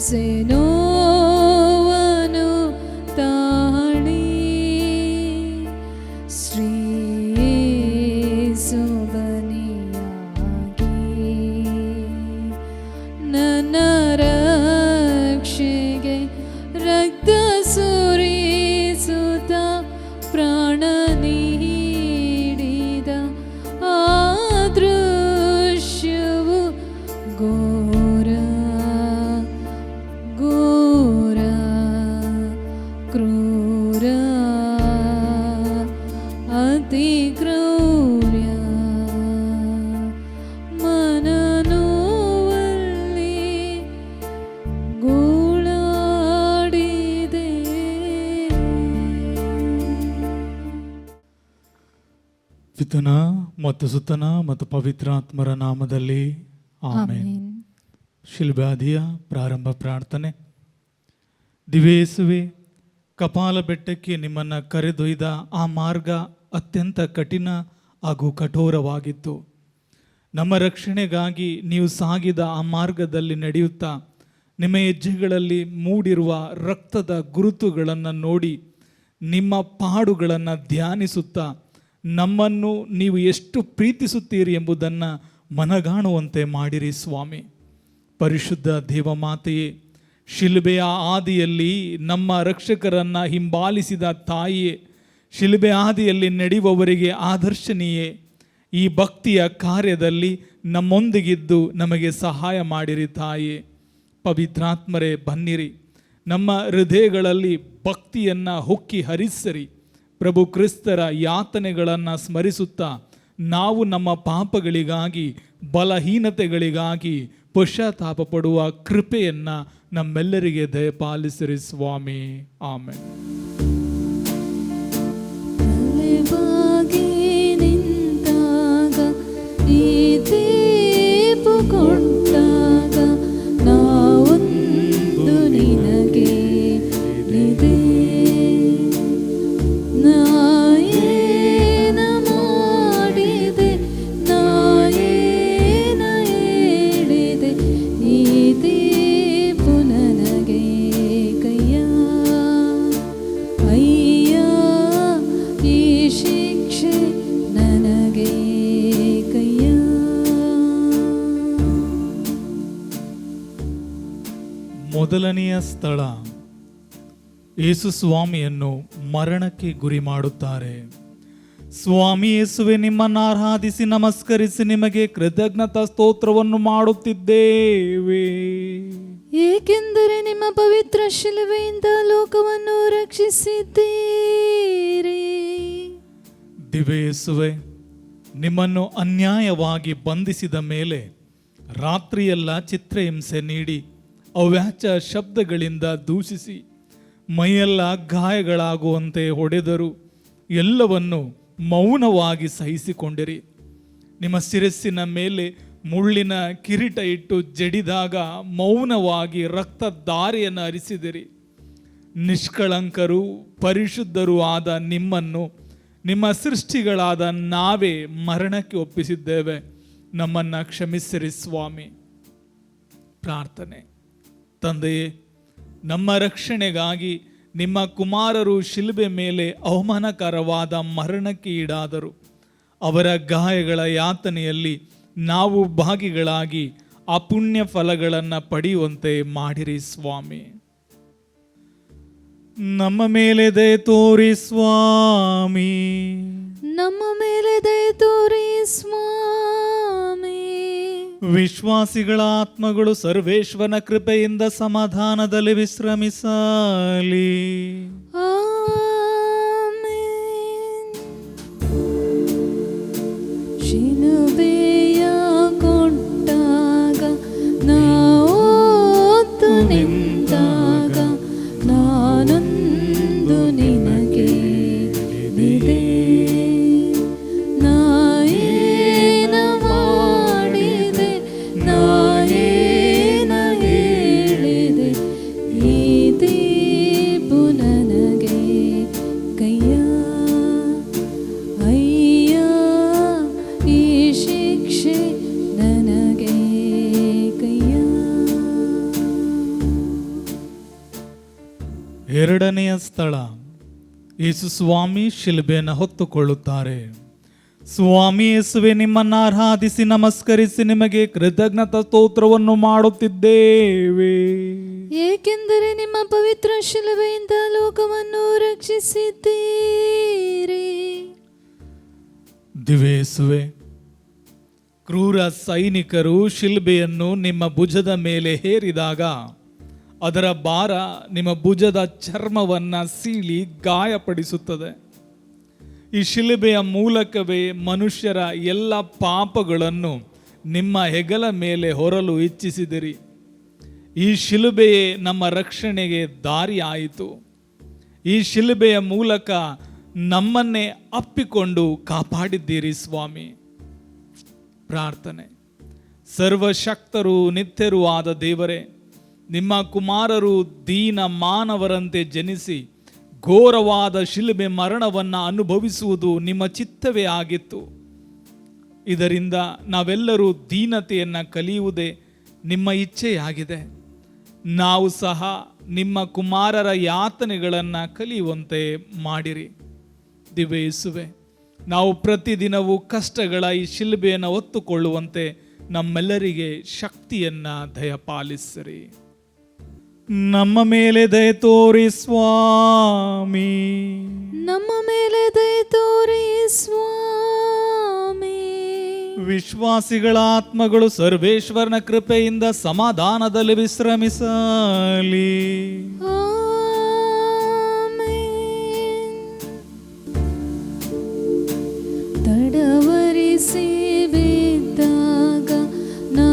ಹಿಂಸೆ ನೋವನು ತಾಳಿ ಶ್ರೀ ಯೇಸು ಬಲಿಯಾಗಿ ನನ್ನ ರಕ್ಷೆಗೆ ರಕ್ತ ಸುರಿಸುತ್ತ ಪ್ರಾಣ ನೀಡಿದ ಆ ದೃಶ್ಯವು ಘೋರ ಘೋರ ಕ್ರೂರ ಅತಿ ಕ್ರೌರ್ಯ ಮನನೋವಲ್ಲಿ ಗೋಳಾಡಿದೆ. ಪಿತನ ಮತ್ತು ಸುತನ ಮತ್ತು ಪವಿತ್ರಾತ್ಮರ ನಾಮದಲ್ಲಿ ಆಮೆನ್. ಶಿಲ್ಬಾದಿಯ ಪ್ರಾರಂಭ ಪ್ರಾರ್ಥನೆ. ದಿವೇಸುವೆ, ಕಪಾಲ ಬೆಟ್ಟಕ್ಕೆ ನಿಮ್ಮನ್ನು ಕರೆದೊಯ್ದ ಆ ಮಾರ್ಗ ಅತ್ಯಂತ ಕಠಿಣ ಹಾಗೂ ಕಠೋರವಾಗಿತ್ತು. ನಮ್ಮ ರಕ್ಷಣೆಗಾಗಿ ನೀವು ಸಾಗಿದ ಆ ಮಾರ್ಗದಲ್ಲಿ ನಡೆಯುತ್ತಾ ನಿಮ್ಮ ಹೆಜ್ಜೆಗಳಲ್ಲಿ ಮೂಡಿರುವ ರಕ್ತದ ಗುರುತುಗಳನ್ನು ನೋಡಿ ನಿಮ್ಮ ಪಾಡುಗಳನ್ನು ಧ್ಯಾನಿಸುತ್ತಾ ನಮ್ಮನ್ನು ನೀವು ಎಷ್ಟು ಪ್ರೀತಿಸುತ್ತೀರಿ ಎಂಬುದನ್ನು ಮನಗಾಣುವಂತೆ ಮಾಡಿರಿ ಸ್ವಾಮಿ. ಪರಿಶುದ್ಧ ದೇವಮಾತೆಯೇ, ಶಿಲುಬೆಯ ಆದಿಯಲ್ಲಿ ನಮ್ಮ ರಕ್ಷಕರನ್ನು ಹಿಂಬಾಲಿಸಿದ ತಾಯಿಯೇ, ಶಿಲುಬೆ ಆದಿಯಲ್ಲಿ ನಡೆಯುವವರಿಗೆ ಆದರ್ಶನೀಯೇ, ಈ ಭಕ್ತಿಯ ಕಾರ್ಯದಲ್ಲಿ ನಮ್ಮೊಂದಿಗಿದ್ದು ನಮಗೆ ಸಹಾಯ ಮಾಡಿರಿ ತಾಯಿಯೇ. ಪವಿತ್ರಾತ್ಮರೇ ಬನ್ನಿರಿ, ನಮ್ಮ ಹೃದಯಗಳಲ್ಲಿ ಭಕ್ತಿಯನ್ನು ಹೊಕ್ಕಿ ಹರಿಸಿರಿ. ಪ್ರಭು ಕ್ರಿಸ್ತರ ಯಾತನೆಗಳನ್ನು ಸ್ಮರಿಸುತ್ತಾ ನಾವು ನಮ್ಮ ಪಾಪಗಳಿಗಾಗಿ ಬಲಹೀನತೆಗಳಿಗಾಗಿ ಪಶ್ಚಾತ್ತಾಪ ಪಡುವ ಕೃಪೆಯನ್ನು ನಮ್ಮೆಲ್ಲರಿಗೆ ದಯಪಾಲಿಸಿರಿ ಸ್ವಾಮಿ. ಆಮೆನ್. ಮೊದಲನೆಯ ಸ್ಥಳ, ಯೇಸು ಸ್ವಾಮಿಯನ್ನು ಮರಣಕ್ಕೆ ಗುರಿ ಮಾಡುತ್ತಾರೆ. ಸ್ವಾಮಿ ಯೇಸುವೆ, ನಿಮ್ಮನ್ನು ಆರಾಧಿಸಿ ನಮಸ್ಕರಿಸಿ ನಿಮಗೆ ಕೃತಜ್ಞತಾ ಸ್ತೋತ್ರವನ್ನು ಮಾಡುತ್ತಿದ್ದೇವೆ, ಏಕೆಂದರೆ ನಿಮ್ಮ ಪವಿತ್ರ ಶಿಲುಬೆಯಿಂದ ಲೋಕವನ್ನು ರಕ್ಷಿಸಿದ್ದೀರಿ. ದಿವ್ಯ ಯೇಸುವೆ, ನಿಮ್ಮನ್ನು ಅನ್ಯಾಯವಾಗಿ ಬಂಧಿಸಿದ ಮೇಲೆ ರಾತ್ರಿಯೆಲ್ಲ ಚಿತ್ರಹಿಂಸೆ ನೀಡಿ ಅವ್ಯಾಚ ಶಬ್ದಗಳಿಂದ ದೂಷಿಸಿ ಮೈಯೆಲ್ಲ ಗಾಯಗಳಾಗುವಂತೆ ಹೊಡೆದರು. ಎಲ್ಲವನ್ನು ಮೌನವಾಗಿ ಸಹಿಸಿಕೊಂಡಿರಿ. ನಿಮ್ಮ ಶಿರಸ್ಸಿನ ಮೇಲೆ ಮುಳ್ಳಿನ ಕಿರೀಟ ಇಟ್ಟು ಜಡಿದಾಗ ಮೌನವಾಗಿ ರಕ್ತಧಾರೆಯನ್ನು ಹರಿಸಿದಿರಿ. ನಿಷ್ಕಳಂಕರು ಪರಿಶುದ್ಧರೂ ಆದ ನಿಮ್ಮನ್ನು ನಿಮ್ಮ ಸೃಷ್ಟಿಗಳಾದ ನಾವೇ ಮರಣಕ್ಕೆ ಒಪ್ಪಿಸಿದ್ದೇವೆ. ನಮ್ಮನ್ನು ಕ್ಷಮಿಸಿರಿ ಸ್ವಾಮಿ. ಪ್ರಾರ್ಥನೆ. ತಂದೆಯೇ, ನಮ್ಮ ರಕ್ಷಣೆಗಾಗಿ ನಿಮ್ಮ ಕುಮಾರರು ಶಿಲುಬೆ ಮೇಲೆ ಅವಮಾನಕರವಾದ ಮರಣಕ್ಕೆ ಈಡಾದರು. ಅವರ ಗಾಯಗಳ ಯಾತನೆಯಲ್ಲಿ ನಾವು ಭಾಗಿಗಳಾಗಿ ಆ ಪುಣ್ಯ ಫಲಗಳನ್ನು ಪಡೆಯುವಂತೆ ಮಾಡಿರಿ ಸ್ವಾಮಿ. ನಮ್ಮ ಮೇಲೆ ದಯೆ ತೋರಿ ಸ್ವಾಮಿ. ನಮ್ಮ ಮೇಲೆ ದಯೆ ತೋರಿ ಸ್ವಾಮಿ. ವಿಶ್ವಾಸಿಗಳ ಆತ್ಮಗಳು ಸರ್ವೇಶ್ವರನ ಕೃಪೆಯಿಂದ ಸಮಾಧಾನದಲ್ಲಿ ವಿಶ್ರಮಿಸಲಿ. ಆಮೆನ್. ಶಿಲುಬೆಯ ಕೊಟ್ಟಾಗ ನಾವು ನಿಂತಾಗ ನಾನೊಂದು ನಿನಗೆ ನಿದೆ. ಹೇಳಿದೆ ಈ ದೀಪು ನನಗೆ ಎರಡನೆಯ ಸ್ಥಳ, ಯೇಸು ಸ್ವಾಮಿ ಶಿಲುಬೆಯನ್ನು ಹೊತ್ತುಕೊಳ್ಳುತ್ತಾರೆ. ಸ್ವಾಮಿ ಯೇಸುವೆ, ನಿಮ್ಮನ್ನು ಆರಾಧಿಸಿ ನಮಸ್ಕರಿಸಿ ನಿಮಗೆ ಕೃತಜ್ಞತಾ ಸ್ತೋತ್ರವನ್ನು ಮಾಡುತ್ತಿದ್ದೇವೆ, ಏಕೆಂದರೆ ನಿಮ್ಮ ಪವಿತ್ರ ಶಿಲುಬೆಯಿಂದ ಲೋಕವನ್ನು ರಕ್ಷಿಸಿದ್ದೀರಿ. ದಿವೇಸುವೆ, ಕ್ರೂರ ಸೈನಿಕರು ಶಿಲುಬೆಯನ್ನು ನಿಮ್ಮ ಭುಜದ ಮೇಲೆ ಹೇರಿದಾಗ ಅದರ ಭಾರ ನಿಮ್ಮ ಭುಜದ ಚರ್ಮವನ್ನು ಸೀಳಿ ಗಾಯಪಡಿಸುತ್ತದೆ. ಈ ಶಿಲುಬೆಯ ಮೂಲಕವೇ ಮನುಷ್ಯರ ಎಲ್ಲ ಪಾಪಗಳನ್ನು ನಿಮ್ಮ ಹೆಗಲ ಮೇಲೆ ಹೊರಲು ಇಚ್ಛಿಸಿದಿರಿ. ಈ ಶಿಲುಬೆಯೇ ನಮ್ಮ ರಕ್ಷಣೆಗೆ ದಾರಿ ಆಯಿತು. ಈ ಶಿಲುಬೆಯ ಮೂಲಕ ನಮ್ಮನ್ನೇ ಅಪ್ಪಿಕೊಂಡು ಕಾಪಾಡಿದ್ದೀರಿ ಸ್ವಾಮಿ. ಪ್ರಾರ್ಥನೆ. ಸರ್ವಶಕ್ತರು ನಿತ್ಯರೂ ಆದ ದೇವರೇ, ನಿಮ್ಮ ಕುಮಾರರು ದೀನ ಮಾನವರಂತೆ ಜನಿಸಿ ಘೋರವಾದ ಶಿಲುಬೆ ಮರಣವನ್ನು ಅನುಭವಿಸುವುದು ನಿಮ್ಮ ಚಿತ್ತವೇ ಆಗಿತ್ತು. ಇದರಿಂದ ನಾವೆಲ್ಲರೂ ದೀನತೆಯನ್ನು ಕಲಿಯುವುದೇ ನಿಮ್ಮ ಇಚ್ಛೆಯಾಗಿದೆ. ನಾವು ಸಹ ನಿಮ್ಮ ಕುಮಾರರ ಯಾತನೆಗಳನ್ನು ಕಲಿಯುವಂತೆ ಮಾಡಿರಿ. ದಿವ್ಯ ಯೇಸುವೆ, ನಾವು ಪ್ರತಿದಿನವೂ ಕಷ್ಟಗಳ ಈ ಶಿಲುಬೆಯನ್ನು ಹೊತ್ತುಕೊಳ್ಳುವಂತೆ ನಮ್ಮೆಲ್ಲರಿಗೆ ಶಕ್ತಿಯನ್ನು ದಯಪಾಲಿಸಿರಿ. ನಮ್ಮ ಮೇಲೆ ದಯ ತೋರಿ ಸ್ವಾಮಿ, ನಮ್ಮ ಮೇಲೆ ದಯ ತೋರಿ ಸ್ವಾಮಿ. ವಿಶ್ವಾಸಿಗಳ ಆತ್ಮಗಳು ಸರ್ವೇಶ್ವರನ ಕೃಪೆಯಿಂದ ಸಮಾಧಾನದಲ್ಲಿ ವಿಶ್ರಮಿಸಲಿ. ತಡವರಿಸಿ ಬಿದ್ದಾಗ ನಾ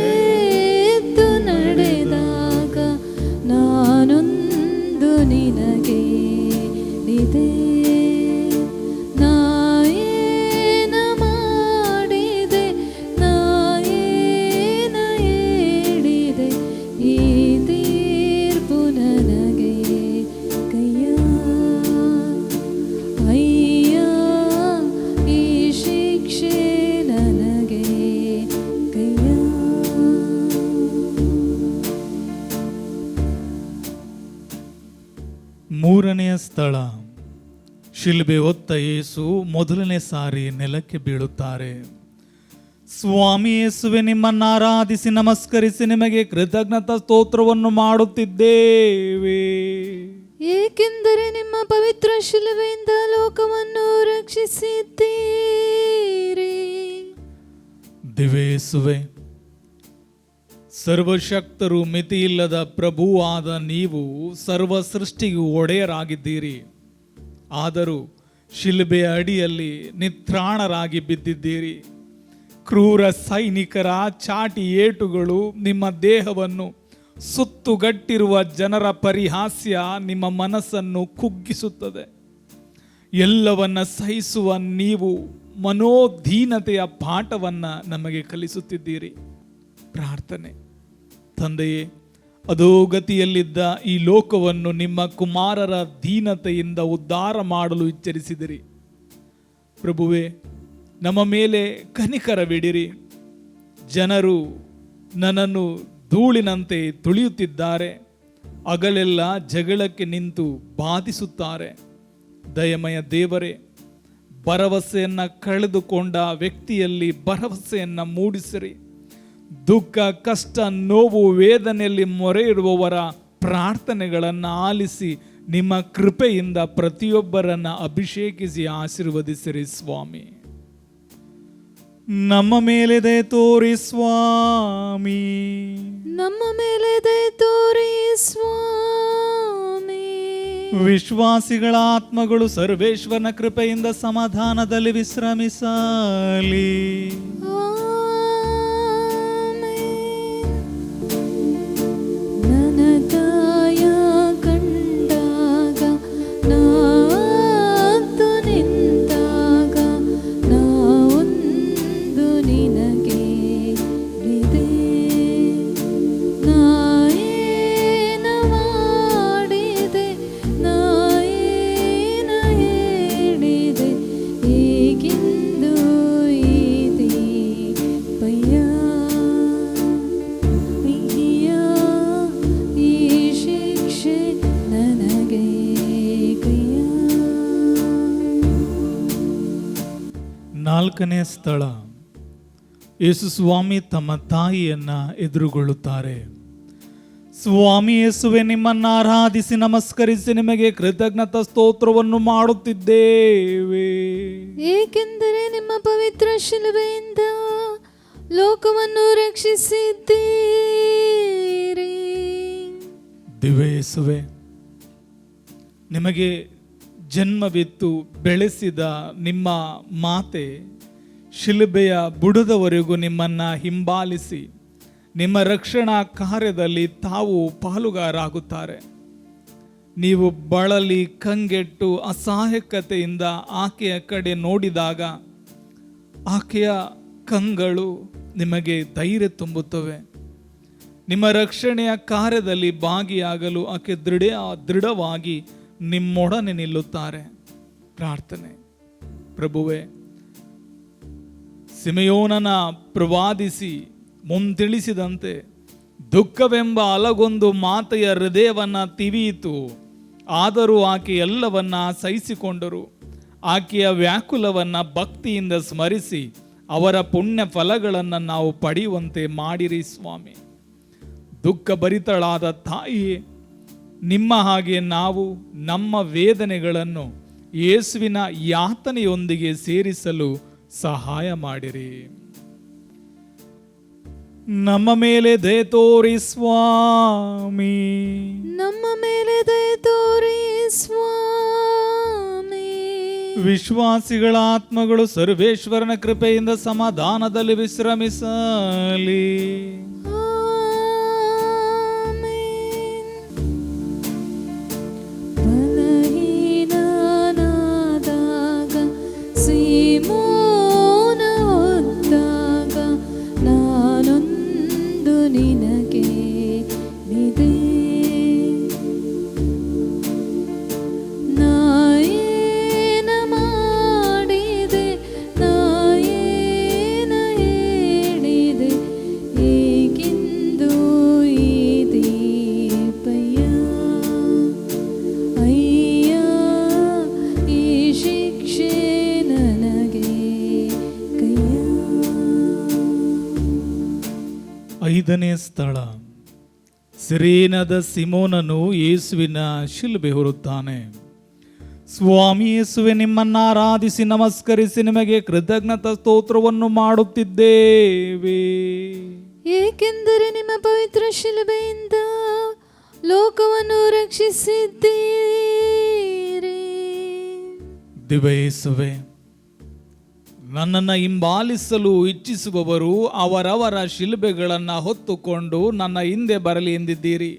ಎದ್ದು ನಡೆದಾಗ ನಾನೊಂದು ನಿನಗೆ ನಿದೆ. ನಾ ಏನ ಮಾಡಿದೆ, ನಾ ಏನ ಹೇಳಿದೆ, ಈ ತೀರ್ಪು ನನಗೆ ಕೈಯ ಅಯ್ಯ, ಈ ಶಿಕ್ಷೆ ನನಗೆ ಕೈಯ. ಮೂರನೆಯ ಸ್ಥಳ, ಶಿಲುಬೆ ಹೊತ್ತ ಯೇಸು ಮೊದಲನೇ ಸಾರಿ ನೆಲಕ್ಕೆ ಬೀಳುತ್ತಾರೆ. ಸ್ವಾಮಿ ಯೇಸುವೆ, ನಿಮ್ಮನ್ನು ಆರಾಧಿಸಿ ನಮಸ್ಕರಿಸಿ ನಿಮಗೆ ಕೃತಜ್ಞತಾ ಸ್ತೋತ್ರವನ್ನು ಮಾಡುತ್ತಿದ್ದೇವೆ, ಏಕೆಂದರೆ ನಿಮ್ಮ ಪವಿತ್ರ ಶಿಲುಬೆಯಿಂದ ಲೋಕವನ್ನು ರಕ್ಷಿಸಿದ್ದೀರಿ. ದಿವ್ಯ ಯೇಸುವೆ, ಸರ್ವಶಕ್ತರು ಮಿತಿಯಿಲ್ಲದ ಪ್ರಭುವಾದ ನೀವು ಸರ್ವ ಸೃಷ್ಟಿಗೂ ಒಡೆಯರಾಗಿದ್ದೀರಿ. ಆದರೂ ಶಿಲುಬೆಯ ಅಡಿಯಲ್ಲಿ ನಿತ್ರಾಣರಾಗಿ ಬಿದ್ದಿದ್ದೀರಿ. ಕ್ರೂರ ಸೈನಿಕರ ಚಾಟಿ ಏಟುಗಳು ನಿಮ್ಮ ದೇಹವನ್ನು, ಸುತ್ತುಗಟ್ಟಿರುವ ಜನರ ಪರಿಹಾಸ್ಯ ನಿಮ್ಮ ಮನಸ್ಸನ್ನು ಕುಗ್ಗಿಸುತ್ತದೆ. ಎಲ್ಲವನ್ನ ಸಹಿಸುವ ನೀವು ಮನೋಧೀನತೆಯ ಪಾಠವನ್ನು ನಮಗೆ ಕಲಿಸುತ್ತಿದ್ದೀರಿ. ಪ್ರಾರ್ಥನೆ. ತಂದೆಯೇ, ಅಧೋಗತಿಯಲ್ಲಿದ್ದ ಈ ಲೋಕವನ್ನು ನಿಮ್ಮ ಕುಮಾರರ ದೀನತೆಯಿಂದ ಉದ್ಧಾರ ಮಾಡಲು ಎಚ್ಚರಿಸಿದಿರಿ. ಪ್ರಭುವೇ, ನಮ್ಮ ಮೇಲೆ ಕನಿಕರವಿಡಿರಿ. ಜನರು ನನ್ನನ್ನು ಧೂಳಿನಂತೆ ತುಳಿಯುತ್ತಿದ್ದಾರೆ, ಹಗಲೆಲ್ಲ ಜಗಳಕ್ಕೆ ನಿಂತು ಬಾಧಿಸುತ್ತಾರೆ. ದಯಮಯ ದೇವರೇ, ಭರವಸೆಯನ್ನು ಕಳೆದುಕೊಂಡ ವ್ಯಕ್ತಿಯಲ್ಲಿ ಭರವಸೆಯನ್ನು ಮೂಡಿಸಿರಿ. ದುಃಖ, ಕಷ್ಟ, ನೋವು, ವೇದನೆಯಲ್ಲಿ ಮೊರೆ ಇಡುವವರ ಪ್ರಾರ್ಥನೆಗಳನ್ನು ಆಲಿಸಿ ನಿಮ್ಮ ಕೃಪೆಯಿಂದ ಪ್ರತಿಯೊಬ್ಬರನ್ನು ಅಭಿಷೇಕಿಸಿ ಆಶೀರ್ವದಿಸಿರಿ ಸ್ವಾಮಿ. ನಮ್ಮ ಮೇಲೆ ದಯ ತೋರಿ ಸ್ವಾಮಿ, ನಮ್ಮ ಮೇಲೆ ದಯ ತೋರಿ ಸ್ವಾಮಿ. ವಿಶ್ವಾಸಿಗಳ ಆತ್ಮಗಳು ಸರ್ವೇಶ್ವರನ ಕೃಪೆಯಿಂದ ಸಮಾಧಾನದಲ್ಲಿ ವಿಶ್ರಮಿಸಲಿ. 4ನೇ ಸ್ಥಳ, ಯೇಸು ಸ್ವಾಮಿ ತಮ್ಮ ತಾಯಿಯನ್ನ ಎದುರುಗೊಳ್ಳುತ್ತಾರೆ. ಸ್ವಾಮಿ ಯೇಸುವೆ, ನಿಮ್ಮನ್ನು ಆರಾಧಿಸಿ ನಮಸ್ಕರಿಸಿ ನಿಮಗೆ ಕೃತಜ್ಞತಾ ಸ್ತೋತ್ರವನ್ನು ಮಾಡುತ್ತಿದ್ದೇವೆ, ಏಕೆಂದರೆ ನಿಮ್ಮ ಪವಿತ್ರ ಶಿಲುಬೆಯಿಂದ ಲೋಕವನ್ನು ರಕ್ಷಿಸಿದ್ದೀರಿ. ದಿವ್ಯ ಯೇಸುವೆ, ನಿಮಗೆ ಜನ್ಮವಿತ್ತು ಬೆಳೆಸಿದ ನಿಮ್ಮ ಮಾತೆ ಶಿಲುಬೆಯ ಬುಡದವರೆಗೂ ನಿಮ್ಮನ್ನು ಹಿಂಬಾಲಿಸಿ ನಿಮ್ಮ ರಕ್ಷಣಾ ಕಾರ್ಯದಲ್ಲಿ ತಾವು ಪಾಲುಗಾರಾಗುತ್ತಾರೆ. ನೀವು ಬಳಲಿ ಕಂಗೆಟ್ಟು ಅಸಹಾಯಕತೆಯಿಂದ ಆಕೆಯ ಕಡೆ ನೋಡಿದಾಗ ಆಕೆಯ ಕಂಗಳು ನಿಮಗೆ ಧೈರ್ಯ ತುಂಬುತ್ತವೆ. ನಿಮ್ಮ ರಕ್ಷಣೆಯ ಕಾರ್ಯದಲ್ಲಿ ಭಾಗಿಯಾಗಲು ಆಕೆ ದೃಢವಾಗಿ ನಿಮ್ಮೊಡನೆ ನಿಲ್ಲುತ್ತಾರೆ. ಪ್ರಾರ್ಥನೆ. ಪ್ರಭುವೆ, ಸಿಮೆಯೋನನ ಪ್ರವಾದಿಸಿ ಮುಂತಿಳಿಸಿದಂತೆ ದುಃಖವೆಂಬ ಅಲಗೊಂದು ಮಾತೆಯ ಹೃದಯವನ್ನ ತಿವಿಯಿತು. ಆದರೂ ಆಕೆ ಎಲ್ಲವನ್ನ ಸಹಿಸಿಕೊಂಡರು. ಆಕೆಯ ವ್ಯಾಕುಲವನ್ನ ಭಕ್ತಿಯಿಂದ ಸ್ಮರಿಸಿ ಅವರ ಪುಣ್ಯ ಫಲಗಳನ್ನು ನಾವು ಪಡೆಯುವಂತೆ ಮಾಡಿರಿ ಸ್ವಾಮಿ. ದುಃಖ ಭರಿತಳಾದ ತಾಯಿಯೇ, ನಿಮ್ಮ ಹಾಗೆ ನಾವು ನಮ್ಮ ವೇದನೆಗಳನ್ನು ಯೇಸುವಿನ ಯಾತನೆಯೊಂದಿಗೆ ಸೇರಿಸಲು ಸಹಾಯ ಮಾಡಿರಿ. ನಮ್ಮ ಮೇಲೆ ದಯೆ ತೋರಿ ಸ್ವಾಮಿ, ನಮ್ಮ ಮೇಲೆ ದಯೆ ತೋರಿ ಸ್ವಾಮಿ. ವಿಶ್ವಾಸಿಗಳ ಆತ್ಮಗಳು ಸರ್ವೇಶ್ವರನ ಕೃಪೆಯಿಂದ ಸಮಾಧಾನದಲ್ಲಿ ವಿಶ್ರಮಿಸಲಿ. ಐದನೇ ಸ್ಥಳ, ಸಿರೇನದ ಸಿಮೋನನು ಯೇಸುವಿನ ಶಿಲುಬೆ ಹೊರುತ್ತಾನೆ. ಸ್ವಾಮಿ ಯೇಸುವೆ, ನಿಮ್ಮನ್ನು ಆರಾಧಿಸಿ ನಮಸ್ಕರಿಸಿ ನಿಮಗೆ ಕೃತಜ್ಞತಾ ಸ್ತೋತ್ರವನ್ನು ಮಾಡುತ್ತಿದ್ದೇವೆ, ಏಕೆಂದರೆ ನಿಮ್ಮ ಪವಿತ್ರ ಶಿಲುಬೆಯಿಂದ ಲೋಕವನ್ನು ರಕ್ಷಿಸಿದ್ದೀರಿ. ದಿವ್ಯ ಯೇಸುವೆ, ನನ್ನನ್ನು ಹಿಂಬಾಲಿಸಲು ಇಚ್ಛಿಸುವವರು ಅವರವರ ಶಿಲುಬೆಗಳನ್ನು ಹೊತ್ತುಕೊಂಡು ನನ್ನ ಹಿಂದೆ ಬರಲಿ ಎಂದಿದ್ದೀರಿ.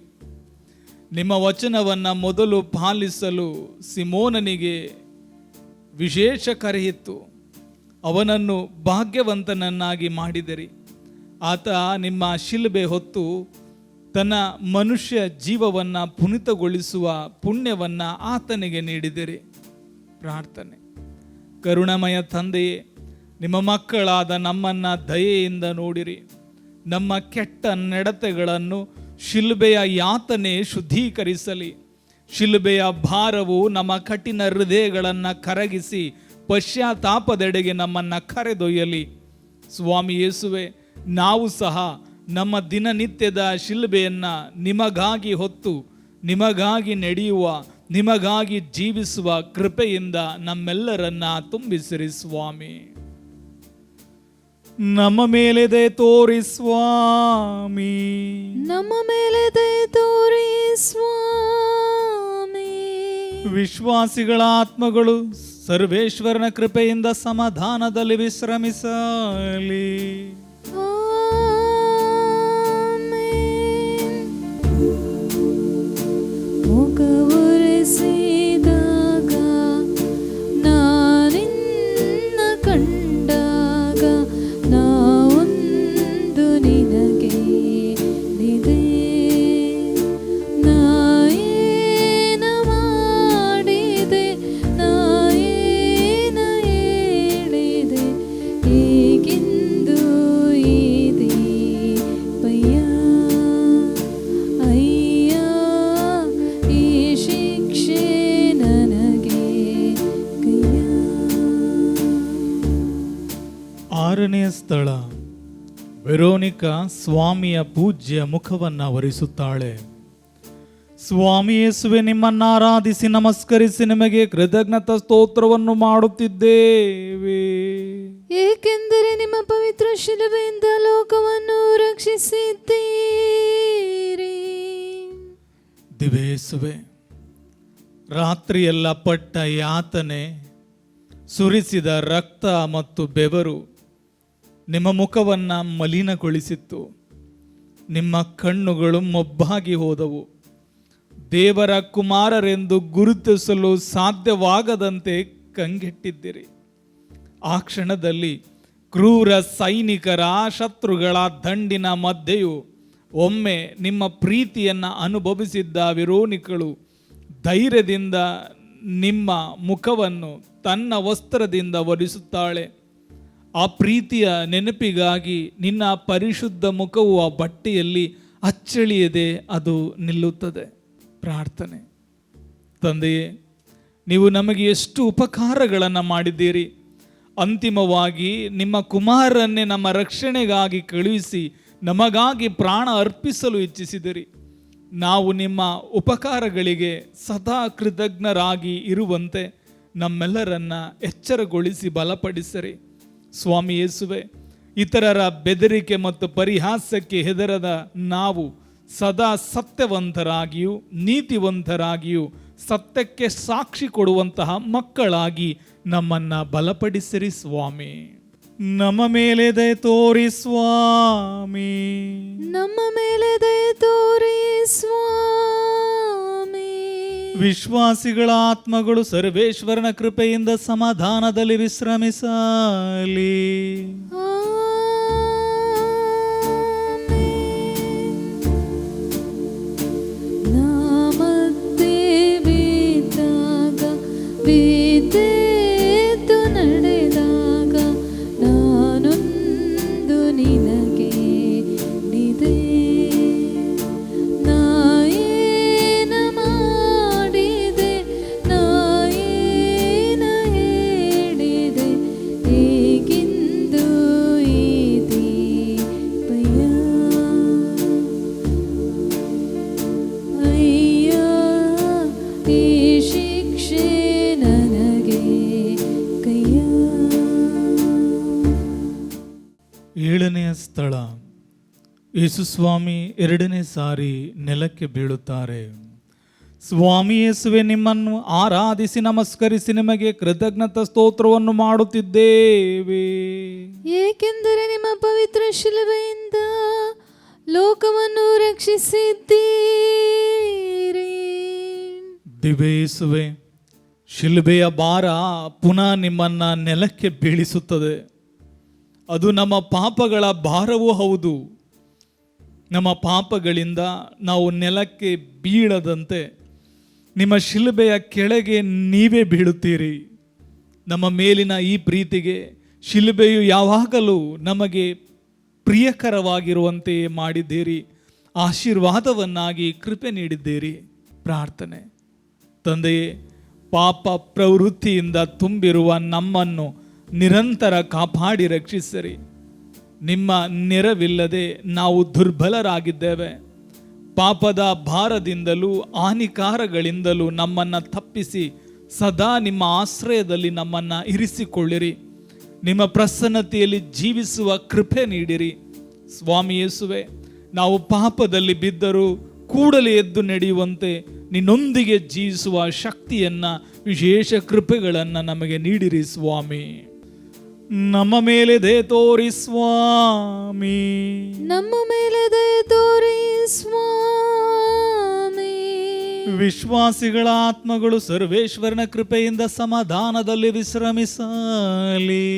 ನಿಮ್ಮ ವಚನವನ್ನು ಮೊದಲು ಪಾಲಿಸಲು ಸಿಮೋನನಿಗೆ ವಿಶೇಷ ಕರೆಯಿತ್ತು. ಅವನನ್ನು ಭಾಗ್ಯವಂತನನ್ನಾಗಿ ಮಾಡಿದಿರಿ. ಆತ ನಿಮ್ಮ ಶಿಲುಬೆ ಹೊತ್ತು ತನ್ನ ಮನುಷ್ಯ ಜೀವವನ್ನು ಪುನೀತಗೊಳಿಸುವ ಪುಣ್ಯವನ್ನು ಆತನಿಗೆ ನೀಡಿದಿರಿ. ಪ್ರಾರ್ಥನೆ. ಕರುಣಮಯ ತಂದೆಯೇ, ನಿಮ್ಮ ಮಕ್ಕಳಾದ ನಮ್ಮನ್ನು ದಯೆಯಿಂದ ನೋಡಿರಿ. ನಮ್ಮ ಕೆಟ್ಟ ನಡತೆಗಳನ್ನು ಶಿಲುಬೆಯ ಯಾತನೆ ಶುದ್ಧೀಕರಿಸಲಿ. ಶಿಲುಬೆಯ ಭಾರವು ನಮ್ಮ ಕಠಿಣ ಹೃದಯಗಳನ್ನು ಕರಗಿಸಿ ಪಶ್ಚಾತ್ತಾಪದೆಡೆಗೆ ನಮ್ಮನ್ನು ಕರೆದೊಯ್ಯಲಿ. ಸ್ವಾಮಿ ಯೇಸುವೆ, ನಾವು ಸಹ ನಮ್ಮ ದಿನನಿತ್ಯದ ಶಿಲುಬೆಯನ್ನು ನಿಮಗಾಗಿ ಹೊತ್ತು ನಿಮಗಾಗಿ ನಡೆಯುವ, ನಿಮಗಾಗಿ ಜೀವಿಸುವ ಕೃಪೆಯಿಂದ ನಮ್ಮೆಲ್ಲರನ್ನ ತುಂಬಿಸಿರಿ ಸ್ವಾಮಿ. ನಮ್ಮ ಮೇಲೆ ದಯೆ ತೋರಿ ಸ್ವಾಮಿ, ನಮ್ಮ ಮೇಲೆ ದಯೆ ತೋರಿ ಸ್ವಾಮಿ. ವಿಶ್ವಾಸಿಗಳ ಆತ್ಮಗಳು ಸರ್ವೇಶ್ವರನ ಕೃಪೆಯಿಂದ ಸಮಾಧಾನದಲ್ಲಿ ವಿಶ್ರಮಿಸಲಿ. ಹೇಗೆಂದು ವೆರೋನಿಕಾ ಸ್ವಾಮಿಯ ಪೂಜ್ಯ ಮುಖವನ್ನು ವರಿಸುತ್ತಾಳೆ. ಸ್ವಾಮಿ ಯೇಸುವೆ, ನಿಮ್ಮನ್ನು ಆರಾಧಿಸಿ ನಮಸ್ಕರಿಸಿ ನಿಮಗೆ ಕೃತಜ್ಞತಾ ಸ್ತೋತ್ರವನ್ನು ಮಾಡುತ್ತಿದ್ದೇವೆ, ಏಕೆಂದರೆ ನಿಮ್ಮ ಪವಿತ್ರ ಶಿಲುಬೆಯಿಂದ ಲೋಕವನ್ನು ರಕ್ಷಿಸಿದ್ದೀರಿ. ದಿವೇಸುವೆ, ರಾತ್ರಿಯೆಲ್ಲ ಪಟ್ಟ ಯಾತನೆ, ಸುರಿಸಿದ ರಕ್ತ ಮತ್ತು ಬೆವರು ನಿಮ್ಮ ಮುಖವನ್ನು ಮಲಿನಗೊಳಿಸಿತ್ತು. ನಿಮ್ಮ ಕಣ್ಣುಗಳು ಮೊಬ್ಬಾಗಿ ಹೋದವು. ದೇವರ ಕುಮಾರರೆಂದು ಗುರುತಿಸಲು ಸಾಧ್ಯವಾಗದಂತೆ ಕಂಗೆಟ್ಟಿದ್ದಿರಿ. ಆ ಕ್ಷಣದಲ್ಲಿ ಕ್ರೂರ ಸೈನಿಕರ ಶತ್ರುಗಳ ದಂಡಿನ ಮಧ್ಯೆಯೂ ಒಮ್ಮೆ ನಿಮ್ಮ ಪ್ರೀತಿಯನ್ನು ಅನುಭವಿಸಿದ್ದ ವೆರೋನಿಕಳು ಧೈರ್ಯದಿಂದ ನಿಮ್ಮ ಮುಖವನ್ನು ತನ್ನ ವಸ್ತ್ರದಿಂದ ಒರೆಸುತ್ತಾಳೆ. ಆ ಪ್ರೀತಿಯ ನೆನಪಿಗಾಗಿ ನಿನ್ನ ಪರಿಶುದ್ಧ ಮುಖವು ಆ ಬಟ್ಟೆಯಲ್ಲಿ ಅಚ್ಚಳಿಯದೆ ಅದು ನಿಲ್ಲುತ್ತದೆ. ಪ್ರಾರ್ಥನೆ. ತಂದೆಯೇ, ನೀವು ನಮಗೆ ಎಷ್ಟು ಉಪಕಾರಗಳನ್ನು ಮಾಡಿದ್ದೀರಿ. ಅಂತಿಮವಾಗಿ ನಿಮ್ಮ ಕುಮಾರನ್ನೇ ನಮ್ಮ ರಕ್ಷಣೆಗಾಗಿ ಕಳುಹಿಸಿ ನಮಗಾಗಿ ಪ್ರಾಣ ಅರ್ಪಿಸಲು ಇಚ್ಛಿಸಿದಿರಿ. ನಾವು ನಿಮ್ಮ ಉಪಕಾರಗಳಿಗೆ ಸದಾ ಕೃತಜ್ಞರಾಗಿ ಇರುವಂತೆ ನಮ್ಮೆಲ್ಲರನ್ನ ಎಚ್ಚರಗೊಳಿಸಿ ಬಲಪಡಿಸಿರಿ. ಸ್ವಾಮಿ ಯೇಸುವೆ, ಇತರರ ಬೆದರಿಕೆ ಮತ್ತು ಪರಿಹಾಸಕ್ಕೆ ಹೆದರದ ನಾವು ಸದಾ ಸತ್ಯವಂತರಾಗಿಯೂ ನೀತಿವಂತರಾಗಿಯೂ ಸತ್ಯಕ್ಕೆ ಸಾಕ್ಷಿ ಕೊಡುವಂತಹ ಮಕ್ಕಳಾಗಿ ನಮ್ಮನ್ನು ಬಲಪಡಿಸಿರಿ ಸ್ವಾಮಿ. ನಮ್ಮ ಮೇಲೆ ದಯೆ ತೋರಿ ಸ್ವಾಮಿ, ನಮ್ಮ ಮೇಲೆ ದಯೆ ತೋರಿ ಸ್ವಾಮಿ. ವಿಶ್ವಾಸಿಗಳ ಆತ್ಮಗಳು ಸರ್ವೇಶ್ವರನ ಕೃಪೆಯಿಂದ ಸಮಾಧಾನದಲ್ಲಿ ವಿಶ್ರಮಿಸಲಿ. ಬಿದ್ದೆದ್ದು ನಡೆದಾಗ ನಾನೊಂದು ನಿನಗೆ ನಿದೆ. ನಾಯೇನ ಮಾಡಿದೆ, ನಾಯೇನ ಹೇಳಿದೆ, ಹೇಗಿಂದು ಇದಿ ಭಯ. ಅಯ್ಯ, ಈ ಶಿಕ್ಷೆ ನನಗೆ ಕೈಯ. 7ನೇ ಸ್ಥಳ. ಯೇಸುಸ್ವಾಮಿ 2ನೇ ಸಾರಿ ನೆಲಕ್ಕೆ ಬೀಳುತ್ತಾರೆ. ಸ್ವಾಮಿ ಯೇಸುವೆ, ನಿಮ್ಮನ್ನು ಆರಾಧಿಸಿ ನಮಸ್ಕರಿಸಿ ನಿಮಗೆ ಕೃತಜ್ಞತಾ ಸ್ತೋತ್ರವನ್ನು ಮಾಡುತ್ತಿದ್ದೇವೆ, ಏಕೆಂದರೆ ನಿಮ್ಮ ಪವಿತ್ರ ಶಿಲುಬೆಯಿಂದ ಲೋಕವನ್ನು ರಕ್ಷಿಸಿದ್ದೀರಿ. ದಿವ್ಯೇಸುವೆ, ಶಿಲುಬೆಯ ಭಾರ ಪುನಃ ನಿಮ್ಮನ್ನ ನೆಲಕ್ಕೆ ಬೀಳಿಸುತ್ತದೆ. ಅದು ನಮ್ಮ ಪಾಪಗಳ ಭಾರವೂ ಹೌದು. ನಮ್ಮ ಪಾಪಗಳಿಂದ ನಾವು ನೆಲಕ್ಕೆ ಬೀಳದಂತೆ ನಿಮ್ಮ ಶಿಲುಬೆಯ ಕೆಳಗೆ ನೀವೇ ಬೀಳುತ್ತೀರಿ. ನಮ್ಮ ಮೇಲಿನ ಈ ಪ್ರೀತಿಗೆ ಶಿಲುಬೆಯು ಯಾವಾಗಲೂ ನಮಗೆ ಪ್ರಿಯಕರವಾಗಿರುವಂತೆಯೇ ಮಾಡಿದ್ದೀರಿ. ಆಶೀರ್ವಾದವನ್ನಾಗಿ ಕೃಪೆ ನೀಡಿದ್ದೀರಿ. ಪ್ರಾರ್ಥನೆ. ತಂದೆಯೇ, ಪಾಪ ಪ್ರವೃತ್ತಿಯಿಂದ ತುಂಬಿರುವ ನಮ್ಮನ್ನು ನಿರಂತರ ಕಾಪಾಡಿ ರಕ್ಷಿಸಿರಿ. ನಿಮ್ಮ ನೆರವಿಲ್ಲದೆ ನಾವು ದುರ್ಬಲರಾಗಿದ್ದೇವೆ. ಪಾಪದ ಭಾರದಿಂದಲೂ ಹಾನಿಕಾರಗಳಿಂದಲೂ ನಮ್ಮನ್ನು ತಪ್ಪಿಸಿ ಸದಾ ನಿಮ್ಮ ಆಶ್ರಯದಲ್ಲಿ ನಮ್ಮನ್ನು ಇರಿಸಿಕೊಳ್ಳಿರಿ. ನಿಮ್ಮ ಪ್ರಸನ್ನತೆಯಲ್ಲಿ ಜೀವಿಸುವ ಕೃಪೆ ನೀಡಿರಿ. ಸ್ವಾಮಿ ಯೇಸುವೆ, ನಾವು ಪಾಪದಲ್ಲಿ ಬಿದ್ದರೂ ಕೂಡಲೇ ಎದ್ದು ನಡೆಯುವಂತೆ ನಿನ್ನೊಂದಿಗೆ ಜೀವಿಸುವ ಶಕ್ತಿಯನ್ನು, ವಿಶೇಷ ಕೃಪೆಗಳನ್ನು ನಮಗೆ ನೀಡಿರಿ ಸ್ವಾಮಿ. ನಮ್ಮ ಮೇಲೆ ದಯೆ ತೋರಿ ಸ್ವಾಮಿ, ನಮ್ಮ ಮೇಲೆ ದಯೆ ತೋರಿ ಸ್ವಾಮಿ. ವಿಶ್ವಾಸಿಗಳ ಆತ್ಮಗಳು ಸರ್ವೇಶ್ವರನ ಕೃಪೆಯಿಂದ ಸಮಾಧಾನದಲ್ಲಿ ವಿಶ್ರಮಿಸಲಿ.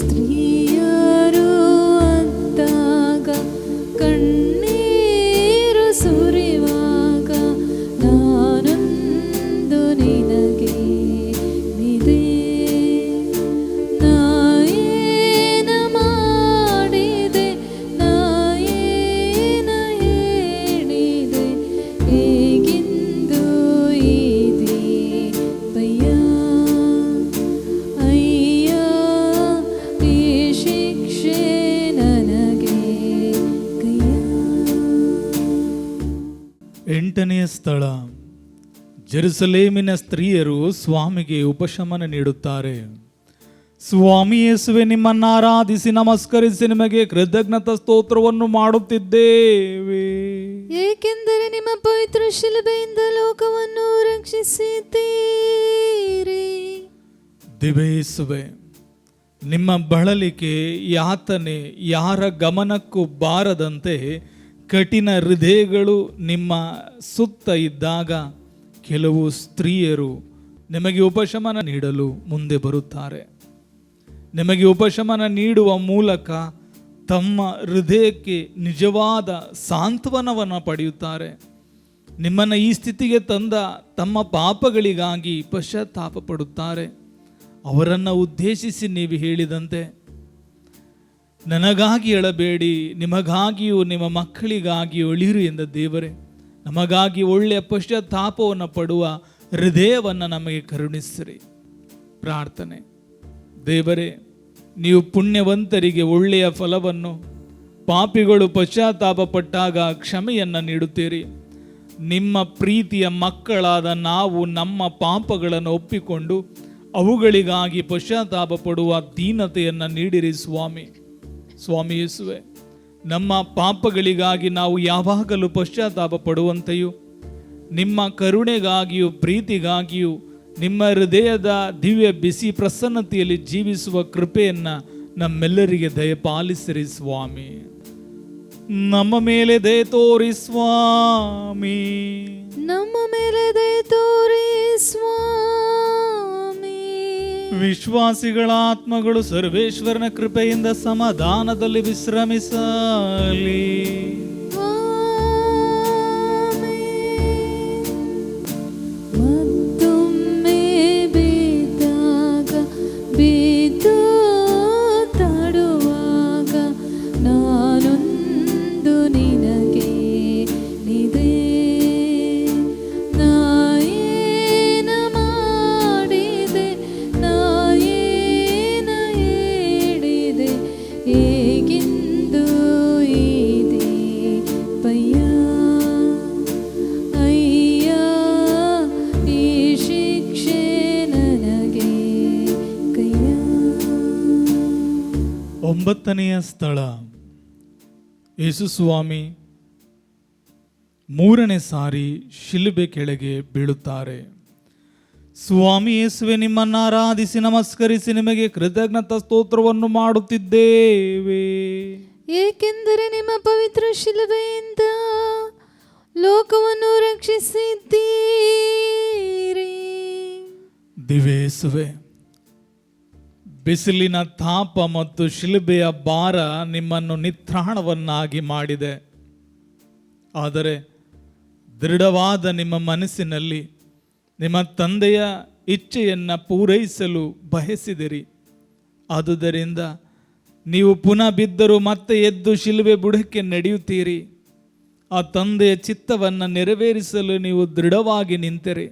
ಸ್ತ್ರೀಯರು ಅಂದಾಗ ಕಣ್ಣೀರು ಸುರಿವಾಗ ನಾನೊಂದು ನಿನಗೆ ನಿದೆ. ನಾಯೇನ ಮಾಡಿದೆ, ನಾಯೇನ ಹೇಳಿದೆ, ಹೇಗಿಂದು ಇದಿ ಭಯ. ಎಂಟನೆಯ ಸ್ಥಳ, ಜೆರುಸಲೇಮಿನ ಸ್ತ್ರೀಯರು ಸ್ವಾಮಿಗೆ ಉಪಶಮನ ನೀಡುತ್ತಾರೆ. ಸ್ವಾಮಿ ಯೇಸುವೆ, ನಿಮ್ಮನ್ನು ಆರಾಧಿಸಿ ನಮಸ್ಕರಿಸಿ ನಿಮಗೆ ಕೃತಜ್ಞತಾ ಸ್ತೋತ್ರವನ್ನು ಮಾಡುತ್ತಿದ್ದೇವೆ, ಏಕೆಂದರೆ ನಿಮ್ಮ ಪವಿತ್ರ ಶಿಲುಬೆಯಿಂದ ಲೋಕವನ್ನು ರಕ್ಷಿಸಿದ್ದೀರಿ. ದಿವೇಸುವೆ, ನಿಮ್ಮ ಬಳಲಿಕೆ ಯಾತನೆ ಯಾರ ಗಮನಕ್ಕೂ ಬಾರದಂತೆ ಕಠಿಣ ಹೃದಯಗಳು ನಿಮ್ಮ ಸುತ್ತ ಇದ್ದಾಗ ಕೆಲವು ಸ್ತ್ರೀಯರು ನಿಮಗೆ ಉಪಶಮನ ನೀಡಲು ಮುಂದೆ ಬರುತ್ತಾರೆ. ನಿಮಗೆ ಉಪಶಮನ ನೀಡುವ ಮೂಲಕ ತಮ್ಮ ಹೃದಯಕ್ಕೆ ನಿಜವಾದ ಸಾಂತ್ವನವನ್ನು ಪಡೆಯುತ್ತಾರೆ. ನಿಮ್ಮನ್ನು ಈ ಸ್ಥಿತಿಗೆ ತಂದ ತಮ್ಮ ಪಾಪಗಳಿಗಾಗಿ ಪಶ್ಚಾತ್ತಾಪ ಪಡುತ್ತಾರೆ. ಅವರನ್ನು ಉದ್ದೇಶಿಸಿ ನೀವು ಹೇಳಿದಂತೆ, ನನಗಾಗಿ ಅಳಬೇಡಿ, ನಿಮಗಾಗಿಯೂ ನಿಮ್ಮ ಮಕ್ಕಳಿಗಾಗಿಯೂ ಅಳಿರು ಎಂದ ದೇವರೇ, ನಮಗಾಗಿ ಒಳ್ಳೆಯ ಪಶ್ಚಾತ್ತಾಪವನ್ನು ಪಡುವ ಹೃದಯವನ್ನು ನಮಗೆ ಕರುಣಿಸಿರಿ. ಪ್ರಾರ್ಥನೆ. ದೇವರೇ, ನೀವು ಪುಣ್ಯವಂತರಿಗೆ ಒಳ್ಳೆಯ ಫಲವನ್ನು, ಪಾಪಿಗಳು ಪಶ್ಚಾತ್ತಾಪ ಪಟ್ಟಾಗ ಕ್ಷಮೆಯನ್ನು ನೀಡುತ್ತೀರಿ. ನಿಮ್ಮ ಪ್ರೀತಿಯ ಮಕ್ಕಳಾದ ನಾವು ನಮ್ಮ ಪಾಪಗಳನ್ನು ಒಪ್ಪಿಕೊಂಡು ಅವುಗಳಿಗಾಗಿ ಪಶ್ಚಾತ್ತಾಪ ಪಡುವ ದೀನತೆಯನ್ನು ನೀಡಿರಿ ಸ್ವಾಮಿ. ಸ್ವಾಮಿ ಯೇಸುವೆ, ನಮ್ಮ ಪಾಪಗಳಿಗಾಗಿ ನಾವು ಯಾವಾಗಲೂ ಪಶ್ಚಾತ್ತಾಪ ಪಡುವಂತೆಯೂ ನಿಮ್ಮ ಕರುಣೆಗಾಗಿಯೂ ಪ್ರೀತಿಗಾಗಿಯೂ ನಿಮ್ಮ ಹೃದಯದ ದಿವ್ಯ ಬಿಸಿ ಪ್ರಸನ್ನತೆಯಲ್ಲಿ ಜೀವಿಸುವ ಕೃಪೆಯನ್ನು ನಮ್ಮೆಲ್ಲರಿಗೆ ದಯಪಾಲಿಸಿರಿ ಸ್ವಾಮಿ. ನಮ್ಮ ಮೇಲೆ ದಯ ತೋರಿ ಸ್ವಾಮಿ, ನಮ್ಮ ಮೇಲೆ ದಯ ತೋರಿ ಸ್ವಾಮಿ. ವಿಶ್ವಾಸಿಗಳ ಆತ್ಮಗಳು ಸರ್ವೇಶ್ವರನ ಕೃಪೆಯಿಂದ ಸಮಾಧಾನದಲ್ಲಿ ವಿಶ್ರಮಿಸಲಿ. ಮತ್ತೊಮ್ಮೆ ಬಿದ್ದಾಗ ಬಿದ್ದು ತಡುವಾಗ ನಾನೊಂದು ನಿನಗೆ ನಿದೆ. ನಾಯೇನ ಮಾಡಿದೆ, ನಾಯೇನ ಹೇಳಿದೆ, ಹೇಗೆಂದು ಇದೆ ಪಯ್ಯ. ಅಯ್ಯ, ಈ ಶಿಕ್ಷೆ ನನಗೆ ಕಯ್ಯ. ಒಂಬತ್ತನೆಯ ಸ್ಥಳ, ಯೇಸು ಸ್ವಾಮಿ ಮೂರನೇ ಸಾರಿ ಶಿಲುಬೆ ಕೆಳಗೆ ಬೀಳುತ್ತಾರೆ. ಸ್ವಾಮಿ ಯೇಸುವೆ, ನಿಮ್ಮನ್ನು ಆರಾಧಿಸಿ ನಮಸ್ಕರಿಸಿ ನಿಮಗೆ ಕೃತಜ್ಞತಾ ಸ್ತೋತ್ರವನ್ನು ಮಾಡುತ್ತಿದ್ದೇವೆ, ಏಕೆಂದರೆ ನಿಮ್ಮ ಪವಿತ್ರ ಶಿಲುಬೆಯಿಂದ ಲೋಕವನ್ನು ರಕ್ಷಿಸಿದ್ದೀರಿ. ದಿವೇಸುವೆ, ಬಿಸಿಲಿನ ತಾಪ ಮತ್ತು ಶಿಲುಬೆಯ ಭಾರ ನಿಮ್ಮನ್ನು ನಿತ್ರಾಣವನ್ನಾಗಿ ಮಾಡಿದೆ. ಆದರೆ ದೃಢವಾದ ನಿಮ್ಮ ಮನಸ್ಸಿನಲ್ಲಿ ನಿಮ್ಮ ತಂದೆಯ ಇಚ್ಛೆಯನ್ನು ಪೂರೈಸಲು ಬಯಸಿದಿರಿ. ಆದುದರಿಂದ ನೀವು ಪುನಃ ಬಿದ್ದರೂ ಮತ್ತೆ ಎದ್ದು ಶಿಲುಬೆ ಬುಡಕ್ಕೆ ನಡೆಯುತ್ತೀರಿ. ಆ ತಂದೆಯ ಚಿತ್ತವನ್ನು ನೆರವೇರಿಸಲು ನೀವು ದೃಢವಾಗಿ ನಿಂತಿರಿ.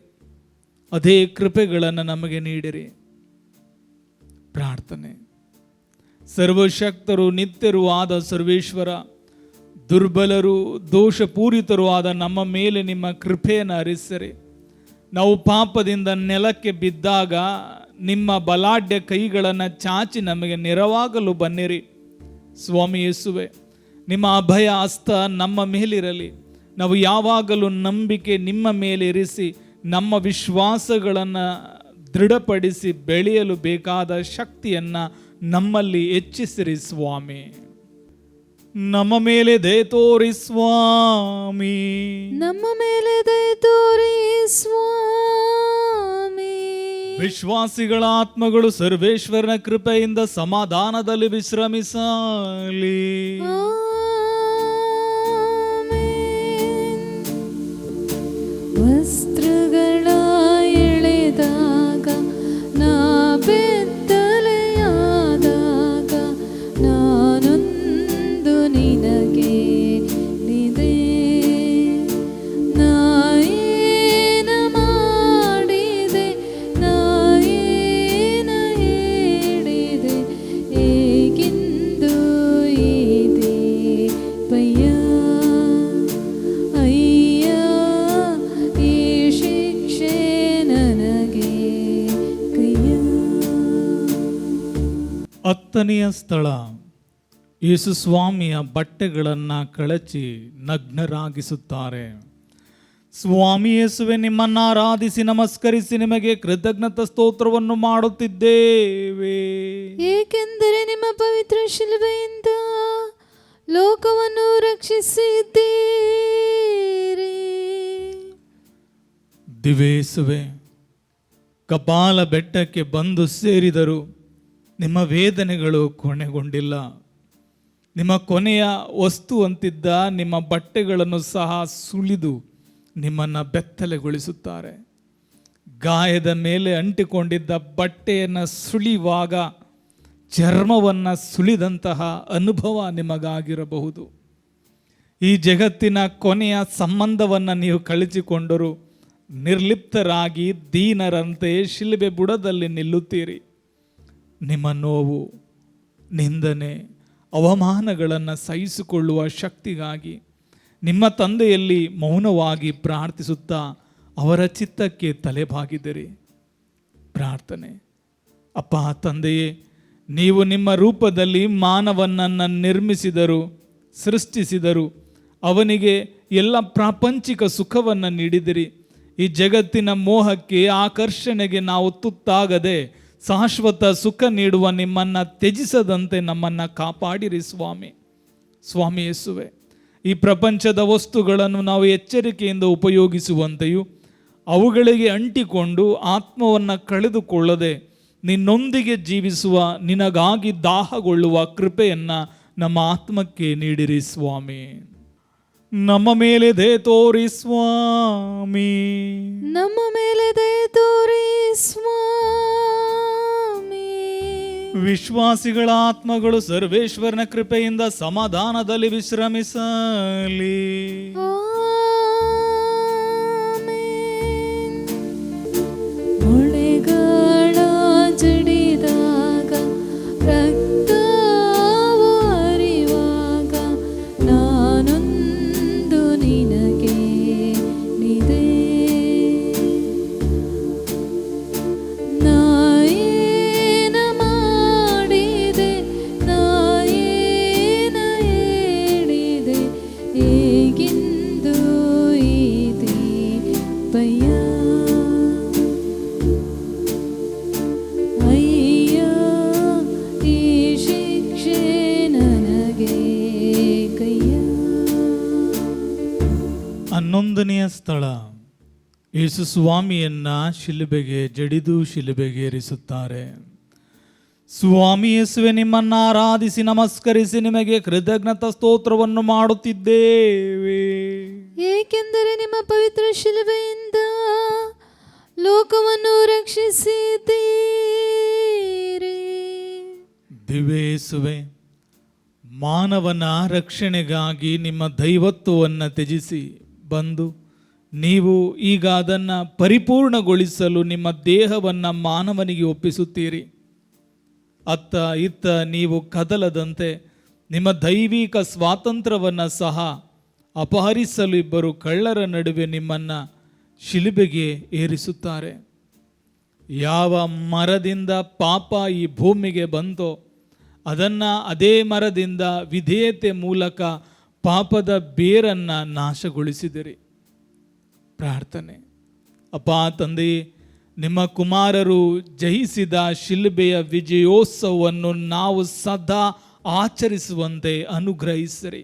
ಅದೇ ಕೃಪೆಗಳನ್ನು ನಮಗೆ ನೀಡಿರಿ. ಪ್ರಾರ್ಥನೆ. ಸರ್ವಶಕ್ತರು ನಿತ್ಯರೂ ಆದ ಸರ್ವೇಶ್ವರ, ದುರ್ಬಲರು ದೋಷಪೂರಿತರೂ ಆದ ನಮ್ಮ ಮೇಲೆ ನಿಮ್ಮ ಕೃಪೆಯನ್ನು ಹರಿಸಿರಿ. ನಾವು ಪಾಪದಿಂದ ನೆಲಕ್ಕೆ ಬಿದ್ದಾಗ ನಿಮ್ಮ ಬಲಾಢ್ಯ ಕೈಗಳನ್ನು ಚಾಚಿ ನಮಗೆ ನೆರವಾಗಲು ಬನ್ನಿರಿ. ಸ್ವಾಮಿ ಯೇಸುವೆ, ನಿಮ್ಮ ಅಭಯ ಹಸ್ತ ನಮ್ಮ ಮೇಲಿರಲಿ. ನಾವು ಯಾವಾಗಲೂ ನಂಬಿಕೆ ನಿಮ್ಮ ಮೇಲೆ ಇರಿಸಿ ನಮ್ಮ ವಿಶ್ವಾಸಗಳನ್ನು ದೃಢಪಡಿಸಿ ಬೆಳೆಯಲು ಬೇಕಾದ ಶಕ್ತಿಯನ್ನು ನಮ್ಮಲ್ಲಿ ಹೆಚ್ಚಿಸಿರಿ ಸ್ವಾಮಿ. ನಮ್ಮ ಮೇಲೆ ದಯ ತೋರಿ ಸ್ವಾಮಿ, ನಮ್ಮ ಮೇಲೆ ದಯ ತೋರಿ ಸ್ವಾಮಿ. ವಿಶ್ವಾಸಿಗಳ ಆತ್ಮಗಳು ಸರ್ವೇಶ್ವರನ ಕೃಪೆಯಿಂದ ಸಮಾಧಾನದಲ್ಲಿ ವಿಶ್ರಮಿಸಲಿ. ವಸ್ತ್ರಗಳ ಎಳೆದಾಗ ನಾ ಬೆತ್ತಲೆಯಾದಾಗ ನಾನೊಂದು ನಿನಗೆ ನಿದೆ. ನಾಯೇನ ಮಾಡಿದೆ, ನಾಯೇನ ಹೇಳಿದೆ, ಹೇಗೆಂದು ಇದೆ 10ನೆಯ ಸ್ಥಳ, ಯೇಸು ಸ್ವಾಮಿಯ ಬಟ್ಟೆಗಳನ್ನು ಕಳಚಿ ನಗ್ನರಾಗಿಸುತ್ತಾರೆ. ಸ್ವಾಮಿ ಯೇಸುವೆ, ನಿಮ್ಮನ್ನು ಆರಾಧಿಸಿ ನಮಸ್ಕರಿಸಿ ನಿಮಗೆ ಕೃತಜ್ಞತಾ ಸ್ತೋತ್ರವನ್ನು ಮಾಡುತ್ತಿದ್ದೇವೆ, ಏಕೆಂದರೆ ನಿಮ್ಮ ಪವಿತ್ರ ಶಿಲುಬೆಯಿಂದ ಲೋಕವನ್ನು ರಕ್ಷಿಸಿದ್ದೀರಿ. ದಿವೇಸುವೆ, ಕಪಾಲ ಬೆಟ್ಟಕ್ಕೆ ಬಂದು ಸೇರಿದರು, ನಿಮ್ಮ ವೇದನೆಗಳು ಕೊನೆಗೊಂಡಿಲ್ಲ. ನಿಮ್ಮ ಕೊನೆಯ ವಸ್ತು ಅಂತಿದ್ದ ನಿಮ್ಮ ಬಟ್ಟೆಗಳನ್ನು ಸಹ ಸುಲಿದು ನಿಮ್ಮನ್ನು ಬೆತ್ತಲೆಗೊಳಿಸುತ್ತಾರೆ. ಗಾಯದ ಮೇಲೆ ಅಂಟಿಕೊಂಡಿದ್ದ ಬಟ್ಟೆಯನ್ನು ಸುಳಿಯುವಾಗ ಚರ್ಮವನ್ನು ಸುಲಿದಂತಹ ಅನುಭವ ನಿಮಗಾಗಿರಬಹುದು. ಈ ಜಗತ್ತಿನ ಕೊನೆಯ ಸಂಬಂಧವನ್ನು ನೀವು ಕಳಚಿಕೊಂಡರೂ ನಿರ್ಲಿಪ್ತರಾಗಿ ದೀನರಂತೆ ಶಿಲುಬೆ ಬುಡದಲ್ಲಿ ನಿಲ್ಲುತ್ತೀರಿ. ನಿಮ್ಮ ನೋವು, ನಿಂದನೆ, ಅವಮಾನಗಳನ್ನು ಸಹಿಸಿಕೊಳ್ಳುವ ಶಕ್ತಿಗಾಗಿ ನಿಮ್ಮ ತಂದೆಯಲ್ಲಿ ಮೌನವಾಗಿ ಪ್ರಾರ್ಥಿಸುತ್ತಾ ಅವರ ಚಿತ್ತಕ್ಕೆ ತಲೆಬಾಗಿದಿರಿ. ಪ್ರಾರ್ಥನೆ. ಅಪ್ಪ ತಂದೆಯೇ, ನೀವು ನಿಮ್ಮ ರೂಪದಲ್ಲಿ ಮಾನವನನ್ನು ನಿರ್ಮಿಸಿದರು, ಸೃಷ್ಟಿಸಿದರು. ಅವನಿಗೆ ಎಲ್ಲ ಪ್ರಾಪಂಚಿಕ ಸುಖವನ್ನು ನೀಡಿದಿರಿ. ಈ ಜಗತ್ತಿನ ಮೋಹಕ್ಕೆ, ಆಕರ್ಷಣೆಗೆ ನಾವು ತುತ್ತಾಗದೆ ಶಾಶ್ವತ ಸುಖ ನೀಡುವ ನಿಮ್ಮನ್ನು ತ್ಯಜಿಸದಂತೆ ನಮ್ಮನ್ನು ಕಾಪಾಡಿರಿ ಸ್ವಾಮಿ. ಸ್ವಾಮಿ ಯೇಸುವೆ, ಈ ಪ್ರಪಂಚದ ವಸ್ತುಗಳನ್ನು ನಾವು ಎಚ್ಚರಿಕೆಯಿಂದ ಉಪಯೋಗಿಸುವಂತೆಯೂ ಅವುಗಳಿಗೆ ಅಂಟಿಕೊಂಡು ಆತ್ಮವನ್ನು ಕಳೆದುಕೊಳ್ಳದೆ ನಿನ್ನೊಂದಿಗೆ ಜೀವಿಸುವ, ನಿನಗಾಗಿ ದಾಹಗೊಳ್ಳುವ ಕೃಪೆಯನ್ನು ನಮ್ಮ ಆತ್ಮಕ್ಕೆ ನೀಡಿರಿ ಸ್ವಾಮಿ. ನಮ್ಮ ಮೇಲೆ ದಯೆ ತೋರಿ ಸ್ವಾಮಿ, ನಮ್ಮ ಮೇಲೆ ದಯೆ ತೋರಿ ಸ್ವಾಮಿ. ವಿಶ್ವಾಸಿಗಳ ಆತ್ಮಗಳು ಸರ್ವೇಶ್ವರನ ಕೃಪೆಯಿಂದ ಸಮಾಧಾನದಲ್ಲಿ ವಿಶ್ರಮಿಸಲಿ. ಆಮೆನ್. ಮೊಳೆಗಳ ಜಡಿದಾಗ ರಕ್ತವು ಹರಿವಾಗ ನಾನೊಂದು ನಿನಗೆ ನಿದೆ. ನಾಯೇನ ಮಾಡಿದೆ, ನಾಯೇನ ಹೇಳಿದೆ, ಹೇಗೆಂದು ಇದೆ ಭಯ. ಅಯ್ಯ, ಈ ಶಿಕ್ಷೆ ನನಗೆ ಕಯ್ಯ. 11ನೆಯ ಸ್ಥಳ, ಯೇಸು ಸ್ವಾಮಿಯನ್ನ ಶಿಲುಬೆಗೆ ಜಡಿದು ಶಿಲುಬೆಗೇರಿಸುತ್ತಾರೆ. ಸ್ವಾಮಿ ಯೇಸುವೆ, ನಿಮ್ಮನ್ನು ಆರಾಧಿಸಿ ನಮಸ್ಕರಿಸಿ ನಿಮಗೆ ಕೃತಜ್ಞತಾ ಸ್ತೋತ್ರವನ್ನು ಮಾಡುತ್ತಿದ್ದೇವೆ, ಏಕೆಂದರೆ ನಿಮ್ಮ ಪವಿತ್ರ ಶಿಲುಬೆಯಿಂದ ಲೋಕವನ್ನು ರಕ್ಷಿಸಿದ್ದೀರಿ. ದಿವ್ಯೇಸುವೆ, ಮಾನವನ ರಕ್ಷಣೆಗಾಗಿ ನಿಮ್ಮ ದೈವತ್ವವನ್ನು ತ್ಯಜಿಸಿ ಬಂದು ನೀವು ಈಗ ಅದನ್ನು ಪರಿಪೂರ್ಣಗೊಳಿಸಲು ನಿಮ್ಮ ದೇಹವನ್ನು ಮಾನವನಿಗೆ ಒಪ್ಪಿಸುತ್ತೀರಿ. ಅತ್ತ ಇತ್ತ ನೀವು ಕದಲದಂತೆ ನಿಮ್ಮ ದೈವಿಕ ಸ್ವಾತಂತ್ರ್ಯವನ್ನು ಸಹ ಅಪಹರಿಸಲು ಇಬ್ಬರು ಕಳ್ಳರ ನಡುವೆ ನಿಮ್ಮನ್ನು ಶಿಲುಬೆಗೆ ಏರಿಸುತ್ತಾರೆ. ಯಾವ ಮರದಿಂದ ಪಾಪ ಈ ಭೂಮಿಗೆ ಬಂತೋ ಅದನ್ನು ಅದೇ ಮರದಿಂದ ವಿಧೇಯತೆ ಮೂಲಕ ಪಾಪದ ಬೇರನ್ನು ನಾಶಗೊಳಿಸಿದಿರಿ. ಪ್ರಾರ್ಥನೆ. ಅಪ್ಪ ತಂದೆಯೇ, ನಿಮ್ಮ ಕುಮಾರರು ಜಯಿಸಿದ ಶಿಲುಬೆಯ ವಿಜಯೋತ್ಸವವನ್ನು ನಾವು ಸದಾ ಆಚರಿಸುವಂತೆ ಅನುಗ್ರಹಿಸಿರಿ.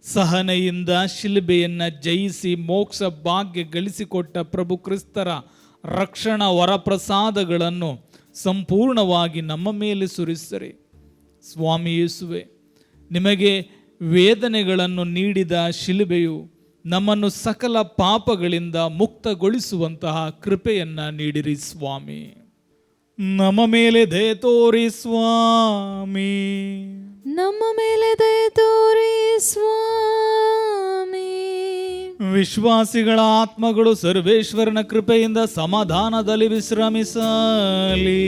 ಸಹನೆಯಿಂದ ಶಿಲುಬೆಯನ್ನು ಜಯಿಸಿ ಮೋಕ್ಷ ಭಾಗ್ಯ ಗಳಿಸಿಕೊಟ್ಟ ಪ್ರಭು ಕ್ರಿಸ್ತರ ರಕ್ಷಣಾ ವರಪ್ರಸಾದಗಳನ್ನು ಸಂಪೂರ್ಣವಾಗಿ ನಮ್ಮ ಮೇಲೆ ಸುರಿಸಿರಿ. ಸ್ವಾಮಿ ಯೇಸುವೆ, ನಿಮಗೆ ವೇದನೆಗಳನ್ನು ನೀಡಿದ ಶಿಲುಬೆಯು ನಮ್ಮನ್ನು ಸಕಲ ಪಾಪಗಳಿಂದ ಮುಕ್ತಗೊಳಿಸುವಂತಹ ಕೃಪೆಯನ್ನು ನೀಡಿರಿ ಸ್ವಾಮಿ. ನಮ್ಮ ಮೇಲೆ ದಯೆ ತೋರಿ ಸ್ವಾಮಿ, ನಮ್ಮ ಮೇಲೆ ದಯೆ ತೋರಿ ಸ್ವಾಮಿ. ವಿಶ್ವಾಸಿಗಳ ಆತ್ಮಗಳು ಸರ್ವೇಶ್ವರನ ಕೃಪೆಯಿಂದ ಸಮಾಧಾನದಲ್ಲಿ ವಿಶ್ರಮಿಸಲಿ.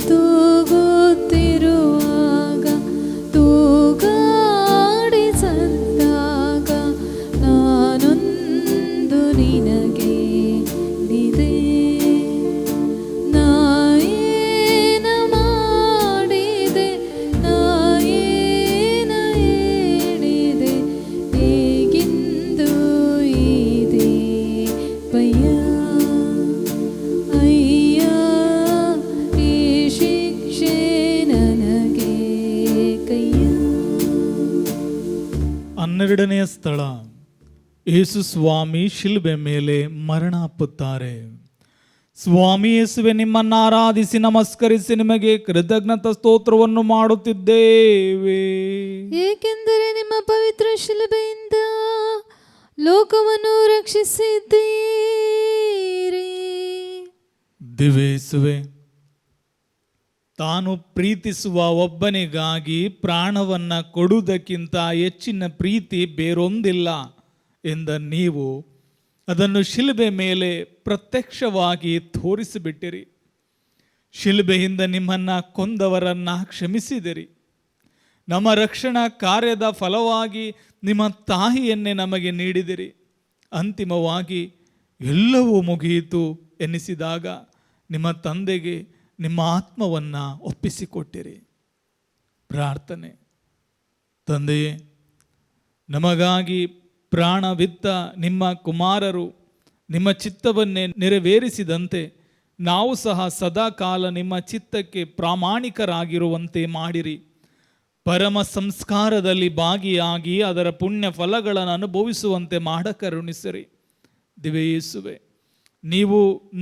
ತೂಗುತ್ತಿರುವಾಗ ತೂಗಾಡಿಸಂದಾಗ ನಾನೊಂದು ನಿನಗೆ ಎರಡನೆಯ ಸ್ಥಳ, ಯೇಸು ಸ್ವಾಮಿ ಶಿಲುಬೆ ಮೇಲೆ ಮರಣ ಅಪ್ಪುತ್ತಾರೆ. ಸ್ವಾಮಿ ಯೇಸುವೆ, ನಿಮ್ಮನ್ನು ಆರಾಧಿಸಿ ನಮಸ್ಕರಿಸಿ ನಿಮಗೆ ಕೃತಜ್ಞತಾ ಸ್ತೋತ್ರವನ್ನು ಮಾಡುತ್ತಿದ್ದೇವೆ, ಏಕೆಂದರೆ ನಿಮ್ಮ ಪವಿತ್ರ ಶಿಲುಬೆಯಿಂದ ಲೋಕವನ್ನು ರಕ್ಷಿಸಿದ್ದೀರಿ. ದಿವ್ಯೇಸುವೆ, ತಾನು ಪ್ರೀತಿಸುವ ಒಬ್ಬನಿಗಾಗಿ ಪ್ರಾಣವನ್ನು ಕೊಡುವುದಕ್ಕಿಂತ ಹೆಚ್ಚಿನ ಪ್ರೀತಿ ಬೇರೊಂದಿಲ್ಲ ಎಂದ ನೀವು ಅದನ್ನು ಶಿಲುಬೆ ಮೇಲೆ ಪ್ರತ್ಯಕ್ಷವಾಗಿ ತೋರಿಸಿಬಿಟ್ಟಿರಿ. ಶಿಲುಬೆಯಿಂದ ನಿಮ್ಮನ್ನು ಕೊಂದವರನ್ನು ಕ್ಷಮಿಸಿದಿರಿ. ನಮ್ಮ ರಕ್ಷಣಾ ಕಾರ್ಯದ ಫಲವಾಗಿ ನಿಮ್ಮ ತಾಯಿಯನ್ನೇ ನಮಗೆ ನೀಡಿದಿರಿ. ಅಂತಿಮವಾಗಿ ಎಲ್ಲವೂ ಮುಗಿಯಿತು ಎನ್ನಿಸಿದಾಗ ನಿಮ್ಮ ತಂದೆಗೆ ನಿಮ್ಮ ಆತ್ಮವನ್ನು ಒಪ್ಪಿಸಿಕೊಟ್ಟಿರಿ. ಪ್ರಾರ್ಥನೆ. ತಂದೆಯೇ, ನಮಗಾಗಿ ಪ್ರಾಣವಿತ್ತ ನಿಮ್ಮ ಕುಮಾರರು ನಿಮ್ಮ ಚಿತ್ತವನ್ನೇ ನೆರವೇರಿಸಿದಂತೆ ನಾವು ಸಹ ಸದಾಕಾಲ ನಿಮ್ಮ ಚಿತ್ತಕ್ಕೆ ಪ್ರಾಮಾಣಿಕರಾಗಿರುವಂತೆ ಮಾಡಿರಿ. ಪರಮ ಸಂಸ್ಕಾರದಲ್ಲಿ ಭಾಗಿಯಾಗಿ ಅದರ ಪುಣ್ಯ ಫಲಗಳನ್ನು ಅನುಭವಿಸುವಂತೆ ಕರುಣಿಸಿರಿ. ದಿವ್ಯೇಸುವೆ, ನೀವು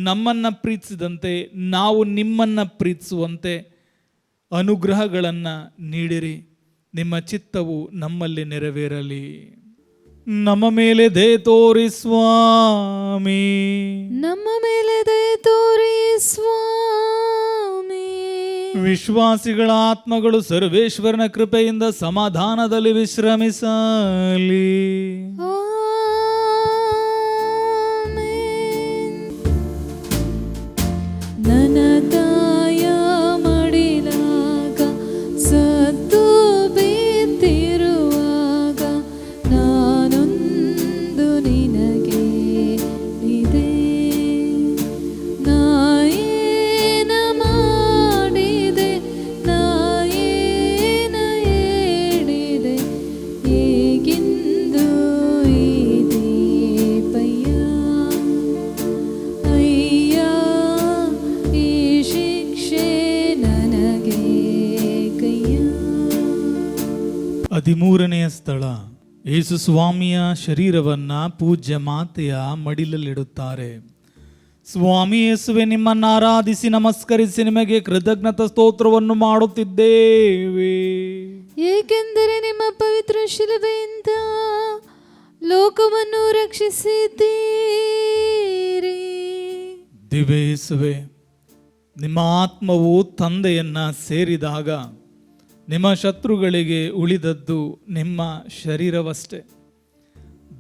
ನಮ್ಮನ್ನು ಪ್ರೀತಿಸಿದಂತೆ ನಾವು ನಿಮ್ಮನ್ನು ಪ್ರೀತಿಸುವಂತೆ ಅನುಗ್ರಹಗಳನ್ನು ನೀಡಿರಿ. ನಿಮ್ಮ ಚಿತ್ತವು ನಮ್ಮಲ್ಲಿ ನೆರವೇರಲಿ. ನಮ್ಮ ಮೇಲೆ ದಯೆ ತೋರಿ ಸ್ವಾಮಿ, ನಮ್ಮ ಮೇಲೆ ದಯೆ ತೋರಿ ಸ್ವಾಮಿ. ವಿಶ್ವಾಸಿಗಳ ಆತ್ಮಗಳು ಸರ್ವೇಶ್ವರನ ಕೃಪೆಯಿಂದ ಸಮಾಧಾನದಲ್ಲಿ ವಿಶ್ರಮಿಸಲಿ. ನನ್ನ ತಾಯ ಮಡಿಲಾಗ ಸತ್ತು ಬಿದ್ದಿರುವಾಗ ನಾನೊಂದು ನಿನಗೆ ಇದೆ. ನಾಯೇನ ಮಾಡಿದೆ, ನಾಯೇನ ಹೇಳಿದೆ, ಹೇಗೆಂದು ಇದೆ ಪಯ್ಯ. ಅಯ್ಯ, ಈ ಶಿಕ್ಷೆ ನನಗೆ ಕಯ್ಯ. 13ನೆಯ ಸ್ಥಳ, ಯೇಸು ಸ್ವಾಮಿಯ ಶರೀರವನ್ನ ಪೂಜ್ಯ ಮಾತೆಯ ಮಡಿಲಲ್ಲಿಡುತ್ತಾರೆ. ಸ್ವಾಮಿ ಯೇಸುವೆ, ನಿಮ್ಮನ್ನು ಆರಾಧಿಸಿ ನಮಸ್ಕರಿಸಿ ನಿಮಗೆ ಕೃತಜ್ಞತಾ ಸ್ತೋತ್ರವನ್ನು ಮಾಡುತ್ತಿದ್ದೇವೆ, ಏಕೆಂದರೆ ನಿಮ್ಮ ಪವಿತ್ರ ಶಿಲುಬೆಯಿಂದ ಲೋಕವನ್ನು ರಕ್ಷಿಸಿದ್ದೀರಿ. ದಿವ್ಯೇಸುವೆ, ನಿಮ್ಮ ಆತ್ಮವು ತಂದೆಯನ್ನ ಸೇರಿದಾಗ ನಿಮ್ಮ ಶತ್ರುಗಳಿಗೆ ಉಳಿದದ್ದು ನಿಮ್ಮ ಶರೀರವಷ್ಟೇ.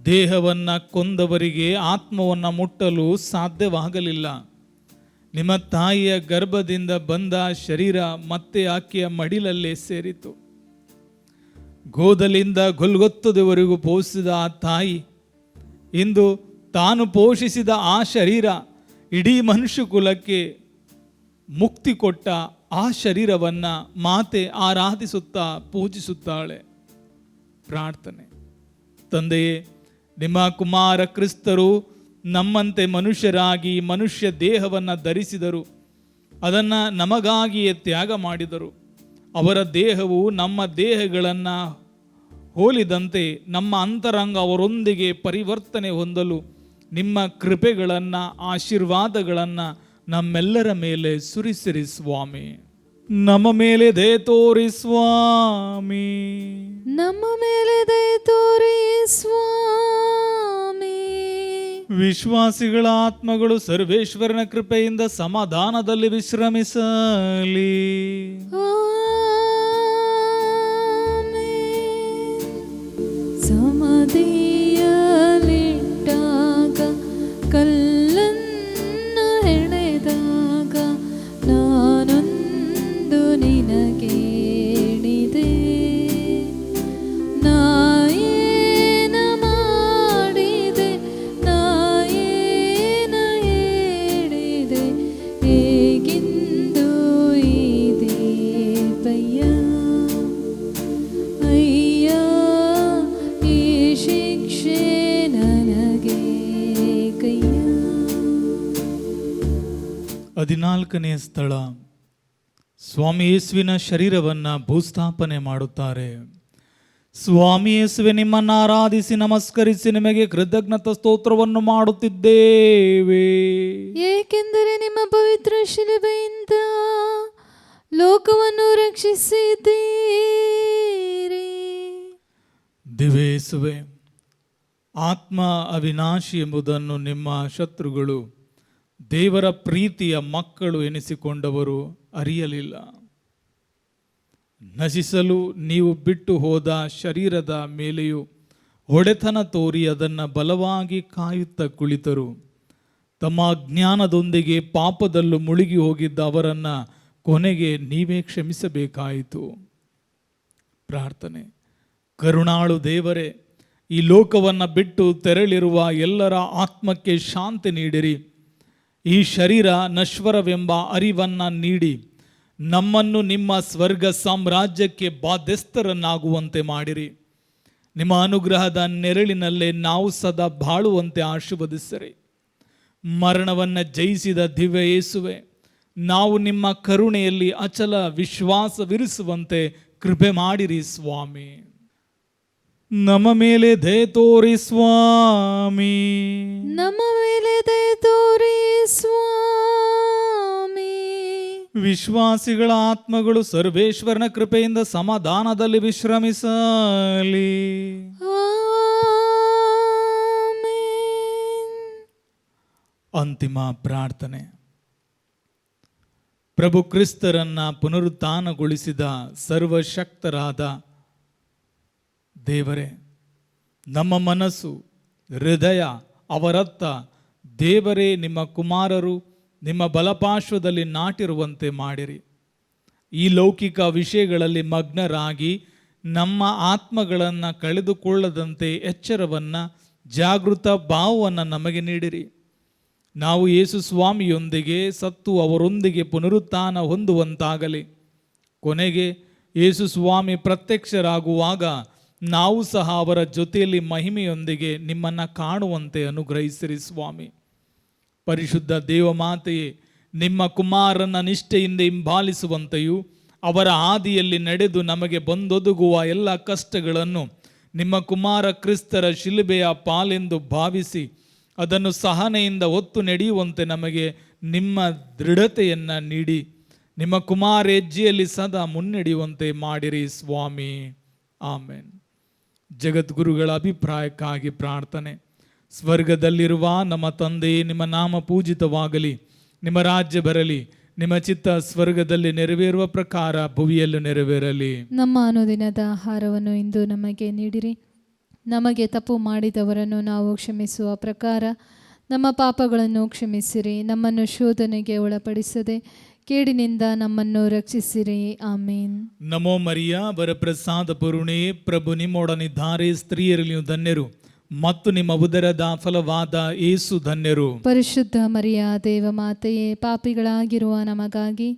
ದೇಹವನ್ನು ಕೊಂದವರಿಗೆ ಆತ್ಮವನ್ನು ಮುಟ್ಟಲು ಸಾಧ್ಯವಾಗಲಿಲ್ಲ. ನಿಮ್ಮ ತಾಯಿಯ ಗರ್ಭದಿಂದ ಬಂದ ಶರೀರ ಮತ್ತೆ ಆಕೆಯ ಮಡಿಲಲ್ಲೇ ಸೇರಿತು. ಗೋದಲಿಂದ ಗೊಲ್ಗೊತ್ತದವರೆಗೂ ಪೋಷಿಸಿದ ಆ ತಾಯಿ ಇಂದು ತಾನು ಪೋಷಿಸಿದ ಆ ಶರೀರ ಇಡೀ ಮನುಷ್ಯ ಕುಲಕ್ಕೆ ಮುಕ್ತಿ ಕೊಟ್ಟ ಆ ಶರೀರವನ್ನು ಮಾತೆ ಆರಾಧಿಸುತ್ತಾ ಪೂಜಿಸುತ್ತಾಳೆ. ಪ್ರಾರ್ಥನೆ. ತಂದೆಯೇ, ನಿಮ್ಮ ಕುಮಾರ ಕ್ರಿಸ್ತರು ನಮ್ಮಂತೆ ಮನುಷ್ಯರಾಗಿ ಮನುಷ್ಯ ದೇಹವನ್ನು ಧರಿಸಿದರು. ಅದನ್ನು ನಮಗಾಗಿಯೇ ತ್ಯಾಗ ಮಾಡಿದರು. ಅವರ ದೇಹವು ನಮ್ಮ ದೇಹಗಳನ್ನು ಹೋಲಿದಂತೆ ನಮ್ಮ ಅಂತರಂಗ ಅವರೊಂದಿಗೆ ಪರಿವರ್ತನೆ ಹೊಂದಲು ನಿಮ್ಮ ಕೃಪೆಗಳನ್ನು ಆಶೀರ್ವಾದಗಳನ್ನು ನಮ್ಮೆಲ್ಲರ ಮೇಲೆ ಸುರಿಸಿರಿ ಸ್ವಾಮಿ. ನಮ್ಮ ಮೇಲೆ ದಯೆ ತೋರಿ ಸ್ವಾಮಿ, ನಮ್ಮ ಮೇಲೆ ದಯೆ ತೋರಿ ಸ್ವಾಮಿ. ವಿಶ್ವಾಸಿಗಳ ಆತ್ಮಗಳು ಸರ್ವೇಶ್ವರನ ಕೃಪೆಯಿಂದ ಸಮಾಧಾನದಲ್ಲಿ ವಿಶ್ರಮಿಸಲಿ. ಸಮಾಧಿಯಲ್ಲಿಟ್ಟಾಗ ಕಲ್ಲನ್ನು ಹೆಣೆದಾಗ ನಾನೊಂದು ನಿನಗೆ ಹೇಳಿದೆ. ನಾಯೇನ ಮಾಡಿದೆ, ನಾಯೇನ ಹೇಳಿದೆ, ಹೇಗೆಂದು ಇದೆ ಪಯ್ಯ. ಅಯ್ಯ, ಈ ಶಿಕ್ಷೆ ನನಗೆ ಕಯ್ಯ. 14ನೇ ಸ್ಥಳ, ಸ್ವಾಮಿ ಯೇಸುವಿನ ಶರೀರವನ್ನು ಭೂಸ್ಥಾಪನೆ ಮಾಡುತ್ತಾರೆ. ಸ್ವಾಮಿ ಯೇಸುವೆ, ನಿಮ್ಮನ್ನು ಆರಾಧಿಸಿ ನಮಸ್ಕರಿಸಿ ನಿಮಗೆ ಕೃತಜ್ಞತಾ ಸ್ತೋತ್ರವನ್ನು ಮಾಡುತ್ತಿದ್ದೇವೆ. ಏಕೆಂದರೆ ನಿಮ್ಮ ಪವಿತ್ರ ಶಿಲುಬೆಯಿಂದ ಲೋಕವನ್ನು ರಕ್ಷಿಸಿದ್ದೀರಿ. ದಿವೇಸುವೆ, ಆತ್ಮ ಅವಿನಾಶಿ ಎಂಬುದನ್ನು ನಿಮ್ಮ ಶತ್ರುಗಳು ದೇವರ ಪ್ರೀತಿಯ ಮಕ್ಕಳು ಎನಿಸಿಕೊಂಡವರು ಅರಿಯಲಿಲ್ಲ. ನಶಿಸಲು ನೀವು ಬಿಟ್ಟು ಹೋದ ಶರೀರದ ಮೇಲೆಯೂ ಹೊಡೆತನ ತೋರಿ ಅದನ್ನು ಬಲವಾಗಿ ಕಾಯುತ್ತಾ ಕುಳಿತರು. ತಮ್ಮ ಅಜ್ಞಾನದೊಂದಿಗೆ ಪಾಪದಲ್ಲೂ ಮುಳುಗಿ ಹೋಗಿದ್ದ ಅವರನ್ನು ಕೊನೆಗೆ ನೀವೇ ಕ್ಷಮಿಸಬೇಕಾಯಿತು. ಪ್ರಾರ್ಥನೆ. ಕರುಣಾಳು ದೇವರೇ, ಈ ಲೋಕವನ್ನು ಬಿಟ್ಟು ತೆರಳಿರುವ ಎಲ್ಲರ ಆತ್ಮಕ್ಕೆ ಶಾಂತಿ ನೀಡಿರಿ. ಈ ಶರೀರ ನಶ್ವರವೆಂಬ ಅರಿವನ್ನು ನೀಡಿ ನಮ್ಮನ್ನು ನಿಮ್ಮ ಸ್ವರ್ಗ ಸಾಮ್ರಾಜ್ಯಕ್ಕೆ ಬಾಧ್ಯಸ್ಥರನ್ನಾಗುವಂತೆ ಮಾಡಿರಿ. ನಿಮ್ಮ ಅನುಗ್ರಹದ ನೆರಳಿನಲ್ಲೇ ನಾವು ಸದಾ ಬಾಳುವಂತೆ ಆಶೀರ್ವದಿಸಿರಿ. ಮರಣವನ್ನು ಜಯಿಸಿದ ದಿವ್ಯ ಯೇಸುವೆ, ನಾವು ನಿಮ್ಮ ಕರುಣೆಯಲ್ಲಿ ಅಚಲ ವಿಶ್ವಾಸವಿರಿಸುವಂತೆ ಕೃಪೆ ಮಾಡಿರಿ ಸ್ವಾಮಿ. ನಮ್ಮ ಮೇಲೆ ದಯೆ ತೋರಿ ಸ್ವಾಮಿ. ನಮ್ಮ ಮೇಲೆ ದಯೆ ತೋರಿ ಸ್ವಾಮಿ. ವಿಶ್ವಾಸಿಗಳ ಆತ್ಮಗಳು ಸರ್ವೇಶ್ವರನ ಕೃಪೆಯಿಂದ ಸಮಾಧಾನದಲ್ಲಿ ವಿಶ್ರಮಿಸಲಿ. ಆಮೆನ್. ಅಂತಿಮ ಪ್ರಾರ್ಥನೆ. ಪ್ರಭು ಕ್ರಿಸ್ತರನ್ನ ಪುನರುತ್ಥಾನಗೊಳಿಸಿದ ಸರ್ವಶಕ್ತರಾದ ದೇವರೇ, ನಮ್ಮ ಮನಸ್ಸು ಹೃದಯ ಅವರತ್ತ ದೇವರೇ ನಿಮ್ಮ ಕುಮಾರರು ನಿಮ್ಮ ಬಲಪಾರ್ಶ್ವದಲ್ಲಿ ನಾಟಿರುವಂತೆ ಮಾಡಿರಿ. ಈ ಲೌಕಿಕ ವಿಷಯಗಳಲ್ಲಿ ಮಗ್ನರಾಗಿ ನಮ್ಮ ಆತ್ಮಗಳನ್ನು ಕಳೆದುಕೊಳ್ಳದಂತೆ ಎಚ್ಚರವನ್ನು, ಜಾಗೃತ ಭಾವವನ್ನು ನಮಗೆ ನೀಡಿರಿ. ನಾವು ಯೇಸು ಸ್ವಾಮಿಯೊಂದಿಗೆ ಸತ್ತು ಅವರೊಂದಿಗೆ ಪುನರುತ್ಥಾನ ಹೊಂದುವಂತಾಗಲಿ. ಕೊನೆಗೆ ಯೇಸು ಸ್ವಾಮಿ ಪ್ರತ್ಯಕ್ಷರಾಗುವಾಗ ನಾವು ಸಹ ಅವರ ಜೊತೆಯಲ್ಲಿ ಮಹಿಮೆಯೊಂದಿಗೆ ನಿಮ್ಮನ್ನು ಕಾಣುವಂತೆ ಅನುಗ್ರಹಿಸಿರಿ ಸ್ವಾಮಿ. ಪರಿಶುದ್ಧ ದೇವಮಾತೆಯೇ, ನಿಮ್ಮ ಕುಮಾರನ ನಿಷ್ಠೆಯಿಂದ ಹಿಂಬಾಲಿಸುವಂತೆಯೂ ಅವರ ಹಾದಿಯಲ್ಲಿ ನಡೆದು ನಮಗೆ ಬಂದೊದಗುವ ಎಲ್ಲ ಕಷ್ಟಗಳನ್ನು ನಿಮ್ಮ ಕುಮಾರ ಕ್ರಿಸ್ತರ ಶಿಲುಬೆಯ ಪಾಲೆಂದು ಭಾವಿಸಿ ಅದನ್ನು ಸಹನೆಯಿಂದ ಹೊತ್ತು ನಡೆಯುವಂತೆ ನಮಗೆ ನಿಮ್ಮ ದೃಢತೆಯನ್ನು ನೀಡಿ ನಿಮ್ಮ ಕುಮಾರ ಹೆಜ್ಜೆಯಲ್ಲಿ ಸದಾ ಮುನ್ನಡೆಯುವಂತೆ ಮಾಡಿರಿ ಸ್ವಾಮಿ. ಆಮೇನ್. ಜಗದ್ಗುರುಗಳ ಅಭಿಪ್ರಾಯಕ್ಕಾಗಿ ಪ್ರಾರ್ಥನೆ. ಸ್ವರ್ಗದಲ್ಲಿರುವ ನಮ್ಮ ತಂದೆಯೇ, ನಿಮ್ಮ ನಾಮ ಪೂಜಿತವಾಗಲಿ, ನಿಮ್ಮ ರಾಜ್ಯ ಬರಲಿ, ನಿಮ್ಮ ಚಿತ್ತ ಸ್ವರ್ಗದಲ್ಲಿ ನೆರವೇರುವ ಪ್ರಕಾರ ಭುವಿಯಲ್ಲೂ ನೆರವೇರಲಿ. ನಮ್ಮ ಅನುದಿನದ ಆಹಾರವನ್ನು ಇಂದು ನಮಗೆ ನೀಡಿರಿ. ನಮಗೆ ತಪ್ಪು ಮಾಡಿದವರನ್ನು ನಾವು ಕ್ಷಮಿಸುವ ಪ್ರಕಾರ ನಮ್ಮ ಪಾಪಗಳನ್ನು ಕ್ಷಮಿಸಿರಿ. ನಮ್ಮನ್ನು ಶೋಧನೆಗೆ ಒಳಪಡಿಸದೆ ಕೇಡಿನಿಂದ ನಮ್ಮನ್ನು ರಕ್ಷಿಸಿರಿ. ಆಮೇನ್. ನಮೋ ಮರಿಯ, ವರಪ್ರಸಾದ ಪೂರ್ಣೆ, ಪ್ರಭು ನಿಮ್ಮೊಡನಿದ್ದಾರೆ. ಸ್ತ್ರೀಯರಲ್ಲಿ ನೀವು ಧನ್ಯರು ಮತ್ತು ನಿಮ್ಮ ಉದರದ ಫಲವಾದ ಯೇಸು ಧನ್ಯರು. ಪರಿಶುದ್ಧ ಮರಿಯ ದೇವಮಾತೆಯೇ, ಪಾಪಿಗಳಾಗಿರುವ ನಮಗಾಗಿ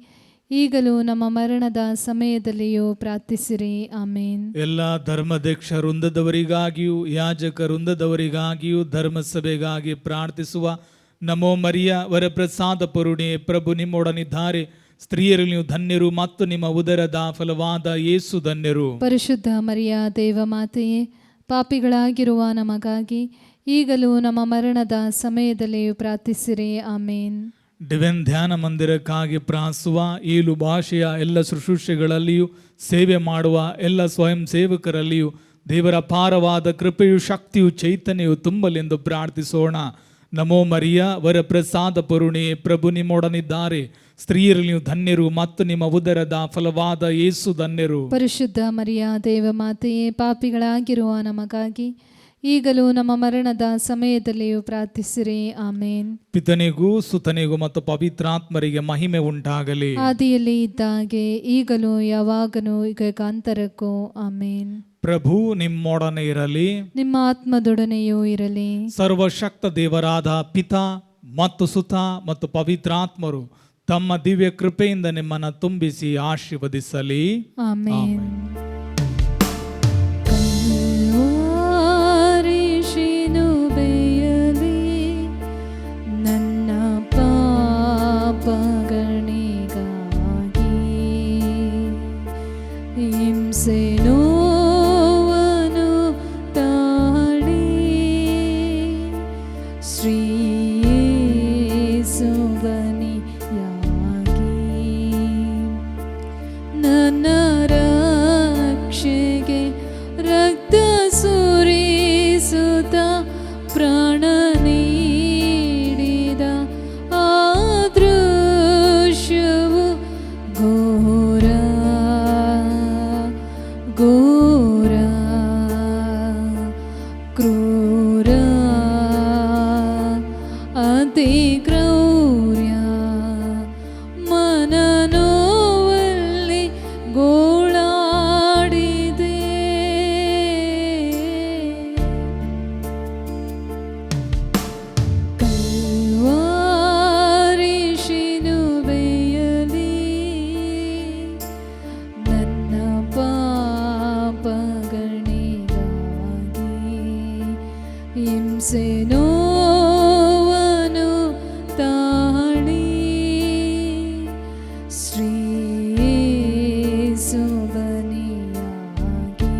ಈಗಲೂ ನಮ್ಮ ಮರಣದ ಸಮಯದಲ್ಲಿಯೂ ಪ್ರಾರ್ಥಿಸಿರಿ. ಆಮೇನ್. ಎಲ್ಲ ಧರ್ಮದಕ್ಷ ವೃಂದದವರಿಗಾಗಿಯೂ ಯಾಜಕ ವೃಂದದವರಿಗಾಗಿಯೂ ಧರ್ಮಸಭೆಗಾಗಿ ಪ್ರಾರ್ಥಿಸುವ ನಮೋ ಮರಿಯ, ವರಪ್ರಸಾದ ಪೂರ್ಣೆ, ಪ್ರಭು ನಿಮ್ಮೊಡನಿದ್ದಾರೆ. ಸ್ತ್ರೀಯರಲ್ಲಿ ನೀವು ಧನ್ಯರು ಮತ್ತು ನಿಮ್ಮ ಉದರದ ಫಲವಾದ ಯೇಸು ಧನ್ಯರು. ಪರಿಶುದ್ಧ ಮರಿಯ ದೇವಮಾತೆಯೇ, ಪಾಪಿಗಳಾಗಿರುವ ನಮಗಾಗಿ ಈಗಲೂ ನಮ್ಮ ಮರಣದ ಸಮಯದಲ್ಲಿಯೂ ಪ್ರಾರ್ಥಿಸಿರಿ. ಆಮೇನ್. ಡಿವೈನ್ ಧ್ಯಾನ ಮಂದಿರಕ್ಕಾಗಿ ಪ್ರಾರ್ಥಿಸುವ ಏಳು ಭಾಷೆಯ ಎಲ್ಲ ಶುಶ್ರೂಷೆಗಳಲ್ಲಿಯೂ ಸೇವೆ ಮಾಡುವ ಎಲ್ಲ ಸ್ವಯಂ ಸೇವಕರಲ್ಲಿಯೂ ದೇವರ ಅಪಾರವಾದ ಕೃಪೆಯು, ಶಕ್ತಿಯು, ಚೈತನ್ಯವು ತುಂಬಲೆಂದು ಪ್ರಾರ್ಥಿಸೋಣ. ನಮೋ ಮರಿಯ, ವರಪ್ರಸಾದ ಪೂರ್ಣೆ, ಪ್ರಭು ನಿಮ್ಮೊಡನಿದ್ದಾರೆ. ಸ್ತ್ರೀಯರಲ್ಲಿ ನೀವು ಧನ್ಯರು ಮತ್ತು ನಿಮ್ಮ ಉದರದ ಫಲವಾದ ಯೇಸು ಧನ್ಯರು. ಪರಿಶುದ್ಧ ಮರಿಯ ದೇವಮಾತೆಯೇ, ಪಾಪಿಗಳಾಗಿರುವ ನಮಗಾಗಿ ಈಗಲೂ ನಮ್ಮ ಮರಣದ ಸಮಯದಲ್ಲಿಯೂ ಪ್ರಾರ್ಥಿಸಿರಿ. ಆಮೇನ್. ಪಿತನಿಗೂ ಸುತನಿಗೂ ಮತ್ತು ಪವಿತ್ರಾತ್ಮರಿಗೆ ಮಹಿಮೆ ಉಂಟಾಗಲಿ. ಆದಿಯಲ್ಲಿ ಇದ್ದಾಗೆ ಈಗಲೂ ಯಾವಾಗಲೂ ಯುಗಾಂತರಕ್ಕೂ. ಆಮೇನ್. ಪ್ರಭು ನಿಮ್ಮೊಡನೆ ಇರಲಿ, ನಿಮ್ಮ ಆತ್ಮದೊಡನೆಯೂ ಇರಲಿ. ಸರ್ವಶಕ್ತ ದೇವರಾದ ಪಿತಾ ಮತ್ತು ಸುತ ಮತ್ತು ಪವಿತ್ರಾತ್ಮರು ತಮ್ಮ ದಿವ್ಯ ಕೃಪೆಯಿಂದ ನಿಮ್ಮನ್ನು ತುಂಬಿಸಿ ಆಶೀರ್ವದಿಸಲಿ. ಆಮೇನ್. ನನ್ನ ಪಾಪಗಳಿಗಾಗಿ ಹಿಂಸೆ ನೋವನ್ನು ಅತಿ ಕ್ರೌರ್ಯ ಮನನೋವಲ್ಲಿ ಗೋಳಾಡಿದೆ. ಕಲ್ವಾರಿ ಶಿಲುಬೆಯಲ್ಲಿ ನನ್ನ ಪಾಪಗಳಿಗಾಗಿ ಹಿಂಸೆ ನೋವನ್ನು ತಾಳಿ ಶ್ರೀ ಯೇಸು ಬಲಿಯಾಗಿ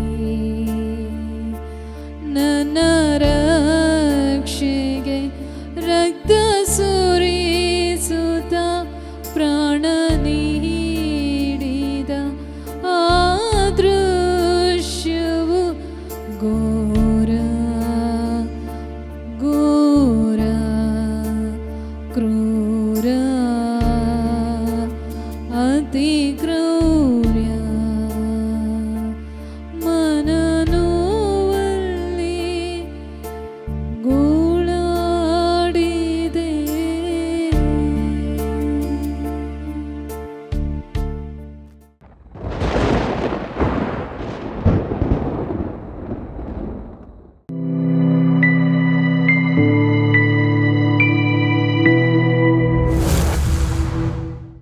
ನನ್ನ ರಕ್ಷೆಗೆ ರಕ್ತ ಸುರಿಸುತ್ತ ಪ್ರಾಣ ನೀಡಿದ ಆ ದೃಶ್ಯವು ಘೋರ ಘೋರ ಕ್ರೂರ ಅತಿ